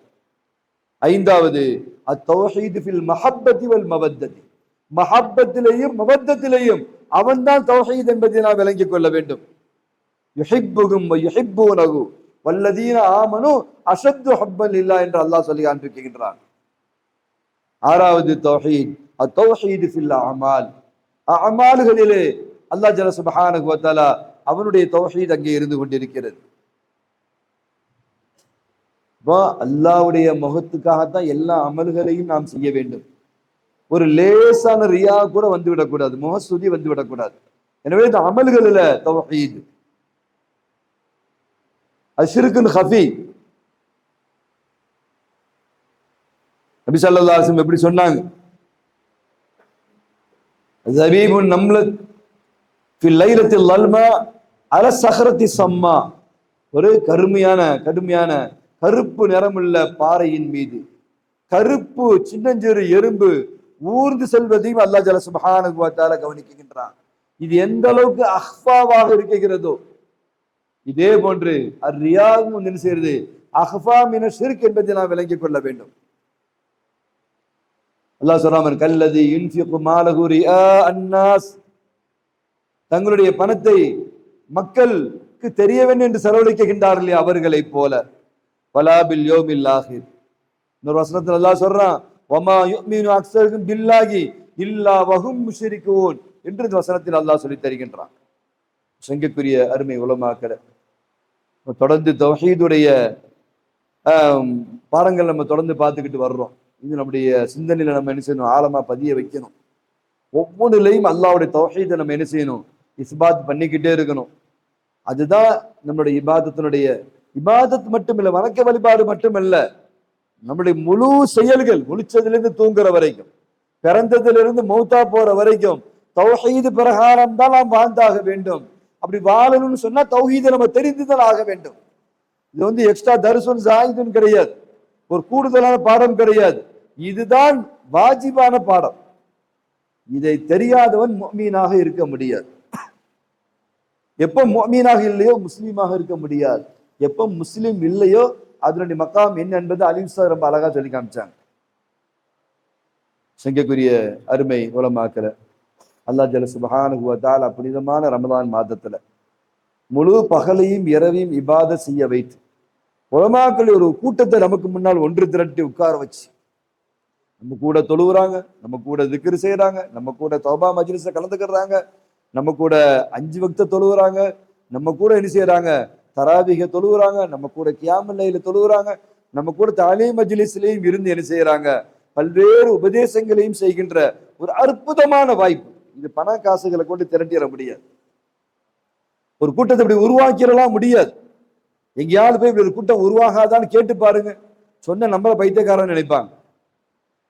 ஐந்தாவது அத்தௌஹீது ஃபில் மஹப்பத்தி வல் மவத்ததி, மஹப்பத்திலேயும் மவத்தத்திலேயும் அவன்தான் தௌஹீத் என்பதை நாம் விளங்கிக் கொள்ள வேண்டும். யுஹிப்புஹும் வ யுஹிப்பூனஹு வல்லதீன ஆமனு அஷத்து ஹப்பன் லில்லாஹ் என்று அல்லாஹ் சொல்லி காண்பிக்கின்றான். ஆறாவது தௌஹீத் அத்தௌஹீது ஃபில் அமால், அமால்களிலே அல்லாஹ் ஜல்ல சுப்ஹானஹு வ தஆலா அவனுடைய தௌஹீத் அங்கே இருந்து கொண்டிருக்கிறது. அல்லாஹ்வுடைய முகத்துக்காகத்தான் எல்லா அமல்களையும் நாம் செய்ய வேண்டும். ஒரு லேசான ரியா கூட வந்து விடக்கூடாது, முகஸ்துதி வந்து விடக்கூடாது. எனவே இந்த அமல்களில தௌஹீத். அஷ்ருக்குன் ஹஃபி, நபி ஸல்லல்லாஹு அலைஹி வஸல்லம் எப்படி சொன்னாங்க, ஸபீபுன் நம்லத் ஃபில் லைலத்தில் லல்மா அல ஸஹரத்தி ஸம்மா, ஒரு கடுமையான கருப்பு நிறமுள்ள பாறையின் மீது கருப்பு சின்னஞ்சிறு எறும்பு ஊர்ந்து செல்வதையும் அல்லாஹ் ஜல்ல சுப்ஹானஹு வ தஆலா கவனிக்கின்றான். இது எந்த அளவுக்கு அஹ்ஃபாவாக இருக்கிறதோ இதே போன்று அர்ரியாவும் என்ன செய்யறது, அஹ்ஃபா மின ஷிர்க் என்பதை நாம் விளங்கிக் கொள்ள வேண்டும். அல்லாஹ் சொல்றான், கல்லதி யுன்ஃபிகு மாலஹு ரிஆ அன்னாஸ், தங்களுடைய பணத்தை மக்களுக்கு தெரிய வேண்டும் என்று செலவழிக்கின்றார்களே அவர்களை போல. வலா பில் யௌமில் ஆஹிர், இன்னொரு வசனத்தில் அல்லாஹ் சொல்றான், வமா யுமினு அக்ஸருஹும் பில்லாஹி இல்லா வஹும் முஷ்ரிகூன் என்று இந்த வசனத்தில் அல்லாஹ் சொல்லி தருகின்றான். சங்கைக்குரிய அருமை உலமாக்களே, தொடர்ந்து தௌஹீதுடைய பாடங்கள் நம்ம தொடர்ந்து பார்த்துக்கிட்டு வர்றோம். இது நம்முடைய சிந்தனையில நம்ம என்ன செய்யணும், ஆழமா பதிய வைக்கணும். ஒவ்வொன்றிலையும் அல்லாஹ்வுடைய தௌஹீதை நம்ம என்ன செய்யணும், இஸ்பாத் பண்ணிக்கிட்டே இருக்கணும். அதுதான் நம்மளுடைய இபாதத்தினுடைய இபாதத் மட்டுமில்ல, வணக்க வழிபாடு மட்டுமல்ல, நம்முடைய முழு செயல்கள், முழிச்சதிலிருந்து தூங்குற வரைக்கும், பிறந்ததிலிருந்து மௌத்தா போற வரைக்கும் தௌஹீது பிரகாரம் தான் நாம் வாழ்ந்தாக வேண்டும். அப்படி வாழணும்னு சொன்னா தௌஹீதை நம்ம தெரிந்துதான் ஆக வேண்டும். இது வந்து எக்ஸ்ட்ரா தர்சுன் ஜாயிதுன் கிடையாது, ஒரு கூடுதலான பாடம் கிடையாது. இதுதான் வாஜிபான பாடம். இதை தெரியாதவன் முஃமினாக இருக்க முடியாது. எப்ப முஃமினாக இல்லையோ முஸ்லீமாக இருக்க முடியாது. எப்ப முஸ்லீம் இல்லையோ அதனுடைய மக்காம் என்ன என்பது அலிம்சா ரொம்ப அழகா சொல்லி காமிச்சாங்க. சங்கைக்குரிய அருமை உலமாக்களே, அல்லாஹ் ஜல்ல சுப்ஹானஹு வ தஆலா புனிதமான ரமலான் மாதத்துல முழு பகலையும் இரவையும் இபாதத் செய்ய வைத்து உலமாக்கள் ஒரு கூட்டத்தை நமக்கு முன்னால் ஒன்று திரட்டி உட்கார வச்சு நம்ம கூட தொழுகிறாங்க, நம்ம கூட திக்ர் செய்யறாங்க, நம்ம கூட தௌபா மஜ்லிஸ்ல கலந்துக்கிறாங்க, நம்ம கூட 5 வக்த தொழுகிறாங்க, நம்ம கூட என்ன செய்யறாங்க, தராவிக தொழுகிறாங்க, நம்ம கூட கியாமுல் லைல தொழுகிறாங்க, நம்ம கூட தாலீம் மஜ்லிஸ்லயும் இருந்து என்ன செய்யறாங்க, பல்வேறு உபதேசங்களையும் செய்கின்ற ஒரு அற்புதமான வாய்ப்பு. இது பண காசுகளை கொண்டு திரட்டிட முடியாது. ஒரு கூட்டத்தை இப்படி உருவாக்கிடலாம் முடியாது. எங்கேயாவது போய் இப்படி ஒரு கூட்டம் உருவாகாதான்னு கேட்டு பாருங்க, சொன்ன நம்மள பைத்தியக்காரன் நினைப்பாங்க.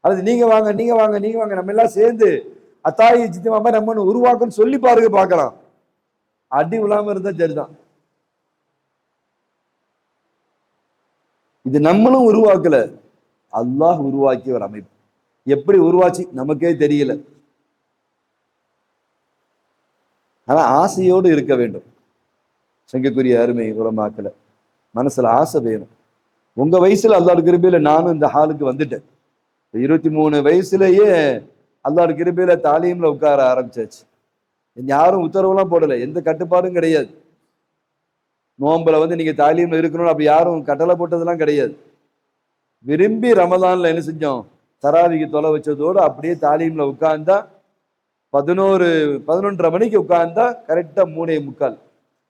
அல்லது நீங்க வாங்க நீங்க வாங்க நீங்க வாங்க நம்ம எல்லாம் சேர்ந்து அத்தாயி ஜித்தமா நம்ம உருவாக்குன்னு சொல்லி பாருங்க, பார்க்கலாம். அடி விழாம இருந்தா சரிதான். இது நம்மளும் உருவாக்கல, அல்லாஹ் உருவாக்கிய ஒரு அமைப்பு. எப்படி உருவாச்சு நமக்கே தெரியல. ஆனா ஆசையோடு இருக்க வேண்டும். சங்கைக்குரிய அருமை உலமாக்கல, மனசுல ஆசை வேணும். உங்க வயசுல அல்லாஹ் கிருபையில நானும் இந்த ஹாலுக்கு வந்துட்டேன். 23 வயசுலயே அல்லாஹ் கிருபையில தாலீம்ல உட்கார ஆரம்பிச்சாச்சு. யாரும் உத்தரவுலாம் போடல, எந்த கட்டுப்பாடும் கிடையாது. நோம்புல வந்து நீங்க தாலீம்ல இருக்கணும் அப்படி யாரும் கட்டளை போட்டதெல்லாம் கிடையாது. விரும்பி ரமலான்ல என்ன செஞ்சோம், தராவிக்கு தொலை வச்சதோடு அப்படியே தாலீம்ல உட்கார்ந்தா 11:30 மணிக்கு உட்கார்ந்தா கரெக்டா 3:45.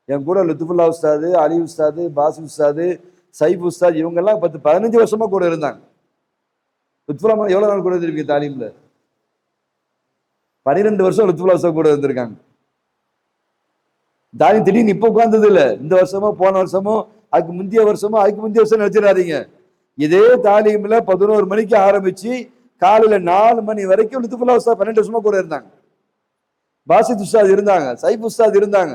என் கூட லுத்துஃபுல்லா உஸ்தாது, அலி உஸ்தாது, பாசி உஸ்தாது, சைஃப் உஸ்தாத் இவங்கெல்லாம் 10-15 வருஷமா கூட இருந்தாங்க. லுத்துஃபுல்லா எவ்வளவு நாள் கூட இருந்திருக்கீங்க தாலீம்ல? 12 வருஷம் லுத்துஃபுல்லா உஸ்தாத் கூட இருந்திருக்காங்க. தாலீம் திடீர்னு இப்ப உட்கார்ந்தது இல்ல, இந்த வருஷமோ போன வருஷமோ அதுக்கு முந்தைய வருஷம் நினைச்சிடாதீங்க. இதே தாலீம்ல 11 மணிக்கு ஆரம்பிச்சு காலையில 4 மணி வரைக்கும் லுத்துஃபுல்லா உஸ்தாத் 12 வருஷமா கூட இருந்தாங்க. பாசித் உஸ்தாத் இருந்தாங்க, சைஃப் உஸ்தாத் இருந்தாங்க.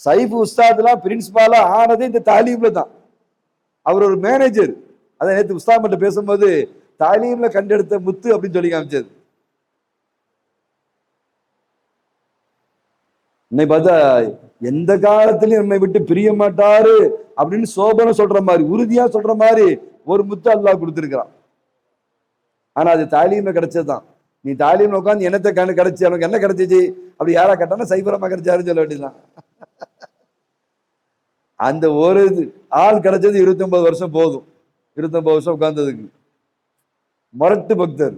சைஃப் உஸ்தாத்லாம் பிரின்சிபாலா ஆனதே இந்த தாலீம்ல தான். அவர் ஒரு மேனேஜர். அதை நேற்று உஸ்தாத் மட்டும் பேசும்போது தாலீம்ல கண்டெடுத்த முத்து அப்படின்னு சொல்லி காமிச்சது. இன்னைக்கு பார்த்தா எந்த காலத்திலையும் நம்மை விட்டு பிரிய மாட்டாரு அப்படின்னு சோபனை சொல்ற மாதிரி, உறுதியா சொல்ற மாதிரி ஒரு முத்து அல்லாஹ் கொடுத்திருக்கிறான். ஆனா அது தாலீம்ல கிடைச்சதுதான். நீ தாலீம்ல உட்காந்து என்னத்தை கிடைச்சி, அவனுக்கு என்ன கிடைச்சிச்சு அப்படி யாரா கேட்டானா சைபரமா கிடைச்சாருன்னு சொல்ல வேண்டியதுதான். அந்த ஒரு ஆள் கிடைச்சது 29 வருஷம் போதும். 29 வருஷம் உட்கார்ந்ததுக்கு. மரட்டு பக்தர்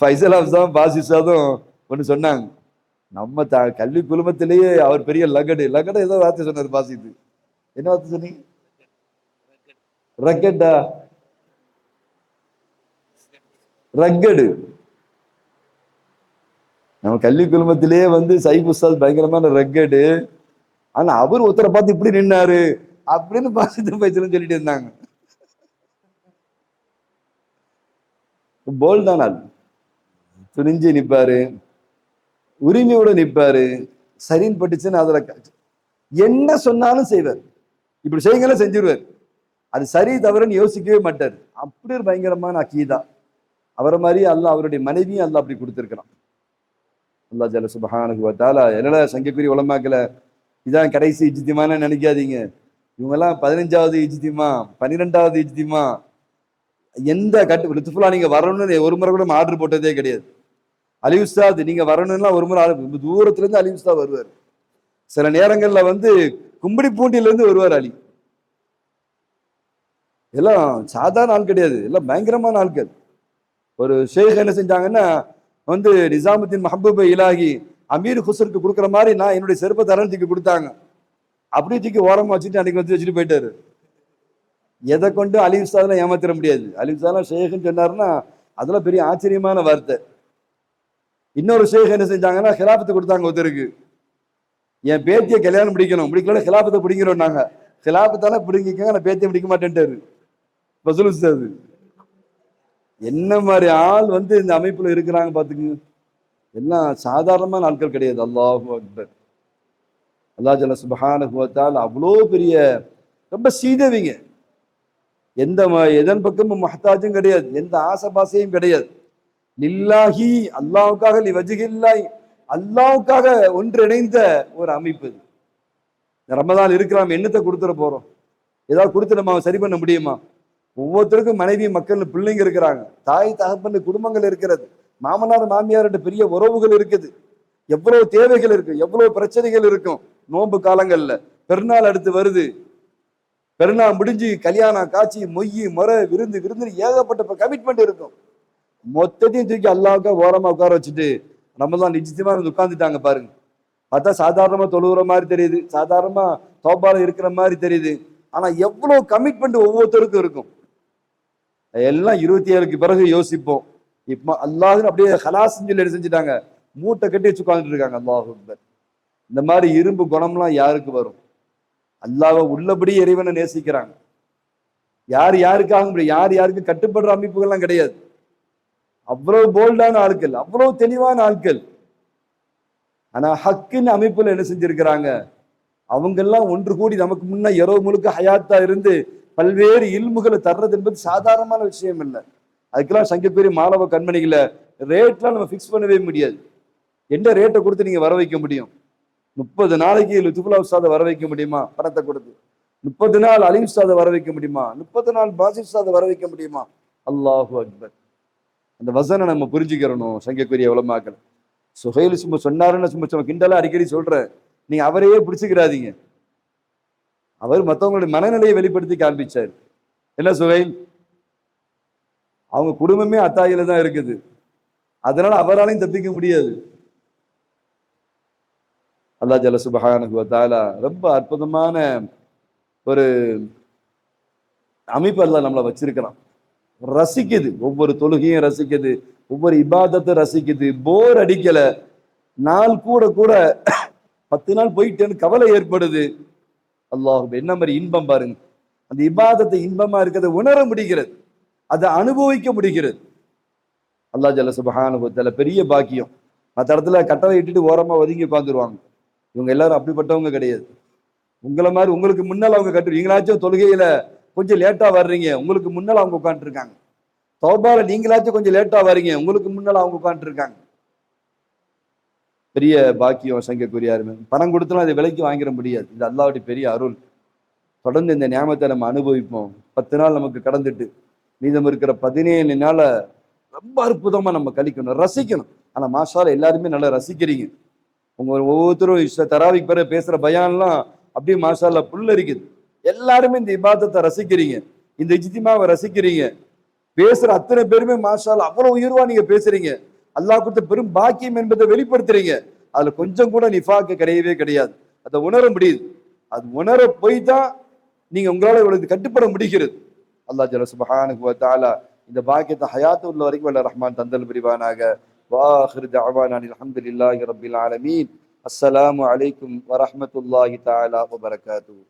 ஃபைசல் அப்சாம் பாசிசாதும் ஒன்று சொன்னாங்க. நம்ம கல்வி குழுமத்திலேயே அவர் பெரிய லகடு ஏதோ வார்த்தை சொன்னார் பாசித்து. என்ன வார்த்தை சொன்னீங்க? ரக்கெட்டா? ரக்கடு. நம்ம கல்வி குழுமத்திலேயே சைஃப் உஸ்தாத் பயங்கரமான ரக்கடு. ஆனா அவர் ஒருத்தரை பார்த்து இப்படி நின்னாரு அப்படின்னு பாசித்து பைசலும் சொல்லிட்டு இருந்தாங்க. போல்டான ஆள், துணிஞ்சு நிப்பாரு, உரிமையோட நிப்பாரு. சரின்னு பட்டுச்சுன்னு அதுல என்ன சொன்னாலும் செய்வார். இப்படி செய்யுங்கள செஞ்சிருவார். அது சரி தவறுன்னு யோசிக்கவே மாட்டார். அப்படி ஒரு பயங்கரமான அக்கீதா. அவரை மாதிரி அல்லாஹ் அவருடைய மனைவியும் அல்லாஹ் அப்படி கொடுத்திருக்கிறான். அல்லாஹ் ஜல்ல சுப்ஹானஹு வ தஆலா. என்னடா சங்கக்குரிய உலமாக்கள இதான் கடைசி இஜ்திமான்னு நினைக்காதீங்க. இவங்கெல்லாம் 15வது இஜ்திமா, 12வது இஜ்திமா. எந்த கட்டு லுத்ஃபுல்லா நீங்க வரணும்னு ஒரு முறை கூட ஆர்டர் போட்டதே கிடையாது. அலி உஸ்தாத் நீங்க வரணும்னா ஒரு முறை தூரத்துல இருந்து அலி உஸ்தாத் வருவார். சில நேரங்கள்ல கும்பிடி பூண்டில இருந்து வருவார் அலி. எல்லாம் சாதாரண ஆள் கிடையாது, எல்லாம் பயங்கரமான ஆட்கள். ஒரு ஷேக் என்ன செஞ்சாங்கன்னா நிசாமுத்தீன் மஹபூப் இலாஹி அமீர் ஹுசருக்கு கொடுக்குற மாதிரி நான் என்னுடைய செருப்பை தரத்துக்கு கொடுத்தாங்க. அப்படியே தூக்கி ஓரமா வச்சுட்டு அன்னைக்கு வச்சுட்டு போயிட்டாரு. எதை கொண்டு அலி உஸ்தாத்லாம் ஏமாத்திர முடியாது. அலி உஸ்தாத்லாம் ஷேக்னு சொன்னாருன்னா அதெல்லாம் பெரிய ஆச்சரியமான வார்த்தை. இன்னொரு ஷேக் என்ன செஞ்சாங்கன்னா ஹிலாபத்தை கொடுத்தாங்க ஒருத்தருக்கு. என் பேத்தியை கல்யாணம் முடிக்கல ஹிலாபத்தை பிடிக்கிறோம். நாங்க ஹிலாபத்தால பிடிங்கிக்க, நான் பேத்தியை பிடிக்க மாட்டேன்ட்டாரு பசுல் உஸ்தாது. என்ன மாதிரி ஆள் இந்த அமைப்புல இருக்கிறாங்க பாத்துக்குங்க. எல்லாம் சாதாரணமான ஆட்கள் கிடையாது. அல்லாஹு அக்பர். அல்லாஹ் ஜல்ல சுப்ஹானஹு வ தஆலா அவ்வளோ பெரிய ரொம்ப சீதவிங்க. எதன் பக்கமும் மஹ்தாஜும் கிடையாது, எந்த ஆசபாசையும் கிடையாது. லில்லாஹி அல்லாஹ்வுக்காக, லிவஜ்ஹில்லாஹி அல்லாஹ்வுக்காக ஒன்றிணைந்த ஒரு அமைப்பு இது. ரமதான் இருக்கிறாம என்னத்தை கொடுத்துட போறோம்? ஏதாவது கொடுத்து நம்ம சரி பண்ண முடியுமா? ஒவ்வொருத்தருக்கும் மனைவி, மக்கள், பிள்ளைங்க இருக்கிறாங்க, தாய் தகப்பன் குடும்பங்கள் இருக்கிறது, மாமனார் மாமியார் பெரிய உறவுகள் இருக்குது, எவ்வளவு தேவைகள் இருக்கு, எவ்வளவு பிரச்சனைகள் இருக்கும். நோன்பு காலங்கள்ல பெருநாள் அடுத்து வருது. பெருநாள் முடிஞ்சு கல்யாணம் காட்சி மொய் முறை விருந்து ஏகப்பட்ட கமிட்மெண்ட் இருக்கும். மொத்தத்தையும் தூக்கி அல்லாவுக்கா ஓரமா உட்கார வச்சுட்டு ரமதான் நிச்சயமா உட்கார்ந்துட்டாங்க பாருங்க. பார்த்தா சாதாரணமா தொழுகிற மாதிரி தெரியுது, சாதாரணமா தௌபால இருக்கிற மாதிரி தெரியுது. ஆனா எவ்வளவு கமிட்மெண்ட் ஒவ்வொருத்தருக்கும் இருக்கும். எல்லாம் 27க்கு பிறகு யோசிப்போம். இப்ப அல்லாஹ் அப்படியே ஹலாஸ் சொல்லி செஞ்சுட்டாங்க, மூட்டை கட்டி வச்சு உட்கார்ந்துட்டு இருக்காங்க. அல்லாஹ் அக்பர். இந்த மாதிரி இரும்பு குணம்லாம் யாருக்கு வரும்? அல்லாஹ்வை உள்ளபடி இறைவனை நேசிக்கிறாங்க. யாருக்காக யாருக்கு கட்டுப்படுற அமைப்புகள்லாம் கிடையாது. அவ்வளவு போல்டான ஆட்கள், அவ்வளவு தெளிவான ஆட்கள். ஆனா ஹக்கின் அமைப்புல என்ன செஞ்சிருக்கிறாங்க? அவங்க எல்லாம் ஒன்று கூடி நமக்கு முன்ன இரவு முழுக்க ஹயாத்தா இருந்து பல்வேறு இல்முகளை தர்றது என்பது சாதாரணமான விஷயம் இல்லை. அதுக்கெல்லாம் சங்கப்பேரி மாணவ கண்மணிகளை ரேட்லாம் நம்ம ஃபிக்ஸ் பண்ணவே முடியாது. எந்த ரேட்டை கொடுத்து நீங்க வர வைக்க முடியும்? 30 நாளைக்கு லுத்ஃபுல்லா உஸ்தாதை வர வைக்க முடியுமா பணத்தை கொடுத்து? 30 நாள் அலி உஸ்தாதை வர வைக்க முடியுமா? 30 நாள் பாசி உஸ்தாதை வர வைக்க முடியுமா? அல்லாஹு அக்பர். அந்த வசனை நம்ம புரிஞ்சுக்கிறணும். சங்கக்குரிய உலமாக்கள் சுஹைல் சும்மா சொன்னாருன்னு சும்மா கிண்டலா அடிக்கடி சொல்றேன், நீங்க அவரையே பிடிச்சுக்கிறாதீங்க. அவர் மற்றவங்களுடைய மனநிலையை வெளிப்படுத்தி காண்பிச்சார். என்ன சுஹைல்? அவங்க குடும்பமே அத்தாயில தான் இருக்குது, அதனால அவராலையும் தப்பிக்க முடியாது. அல்லாஹ் ஜல்ல சுப்ஹானஹு வ தஆலா ரொம்ப அற்புதமான ஒரு அமைப்பு அல்லாஹ் நம்மளை வச்சிருக்கிறான். ரசிக்குது, ஒவ்வொரு தொழுகையும் ரசிக்குது, ஒவ்வொரு இபாதத்தை ரசிக்குது. போர் அடிக்கல, நாள் கூட 10 நாள் போயிட்டேன்னு கவலை ஏற்படுது. அல்லாஹ் என்ன மாதிரி இன்பம் பாருங்க. அந்த இபாதத்தை இன்பமா இருக்கிறத உணர முடிகிறது, அதை அனுபவிக்க முடிகிறது. அல்லாஹ் ஜல்ல சுப்ஹானஹு வ தஆலா பெரிய பாக்கியம். மற்ற இடத்துல கட்டளை இட்டுட்டு ஓரமா ஒதுங்கி உட்காந்துருவாங்க. இவங்க எல்லாரும் அப்படிப்பட்டவங்க கிடையாது. உங்களை மாதிரி உங்களுக்கு முன்னால் அவங்க கட்டு, நீங்களாச்சும் தொழுகையில கொஞ்சம் லேட்டா வர்றீங்க, உங்களுக்கு முன்னால் அவங்க உட்காந்துட்டு இருக்காங்க. தௌபால நீங்களாச்சும் கொஞ்சம் லேட்டா வர்றீங்க, உங்களுக்கு முன்னால் அவங்க உட்காந்துட்டு இருக்காங்க. பெரிய பாக்கியம் சங்கக்குரியாருமே. பணம் கொடுத்தாலும் அதை விலைக்கு வாங்கிட முடியாது. இது அல்லாஹ்வுடைய பெரிய அருள். தொடர்ந்து இந்த நியாமத்தை நம்ம அனுபவிப்போம். 10 நாள் நமக்கு கடந்துட்டு மீதம் இருக்கிற 17 நாள ரொம்ப அற்புதமா நம்ம கழிக்கணும், ரசிக்கணும். ஆனா மாஷால எல்லாருமே நல்லா ரசிக்கிறீங்க. உங்க ஒவ்வொருத்தரும் தராவிக்கு பிறகு பேசுற பயான்லாம் அப்படியே மாஷால புல் இருக்குது. எல்லாருமே இந்த இபாதத்தை ரசிக்கிறீங்க, இந்த இஜ்திமாவை ரசிக்கிறீங்க. பேசுற அத்தனை பேருமே மாஷால அவ்வளவு உயர்வா நீங்க பேசுறீங்க. அல்லாஹ் கொடுத்த பெரும் பாக்கியம் என்பதை வெளிப்படுத்துறீங்க. அதுல கொஞ்சம் கூட நிஃபாக்கு கிடையவே கிடையாது. அதை உணர முடியுது. அது உணர போய் தான் நீங்க உங்களால இவ்வளவு கட்டுப்பட முடிகிறது. அல்லாஹ் ஜல்ல சுப்ஹானஹு வ தஆலா இந்த பாக்கியத்தை ஹயாத்து உள்ள வரைக்கும் வல்ல ரஹ்மான் தந்தல் புரிவானாக. வாஹிரு தஅவானா அல்ஹம்துலில்லாஹி ரப்பில் ஆலமீன். அஸ்ஸலாமு அலைக்கும் வரஹ்மத்துல்லாஹி தஆலா வ பரகாத்துஹு.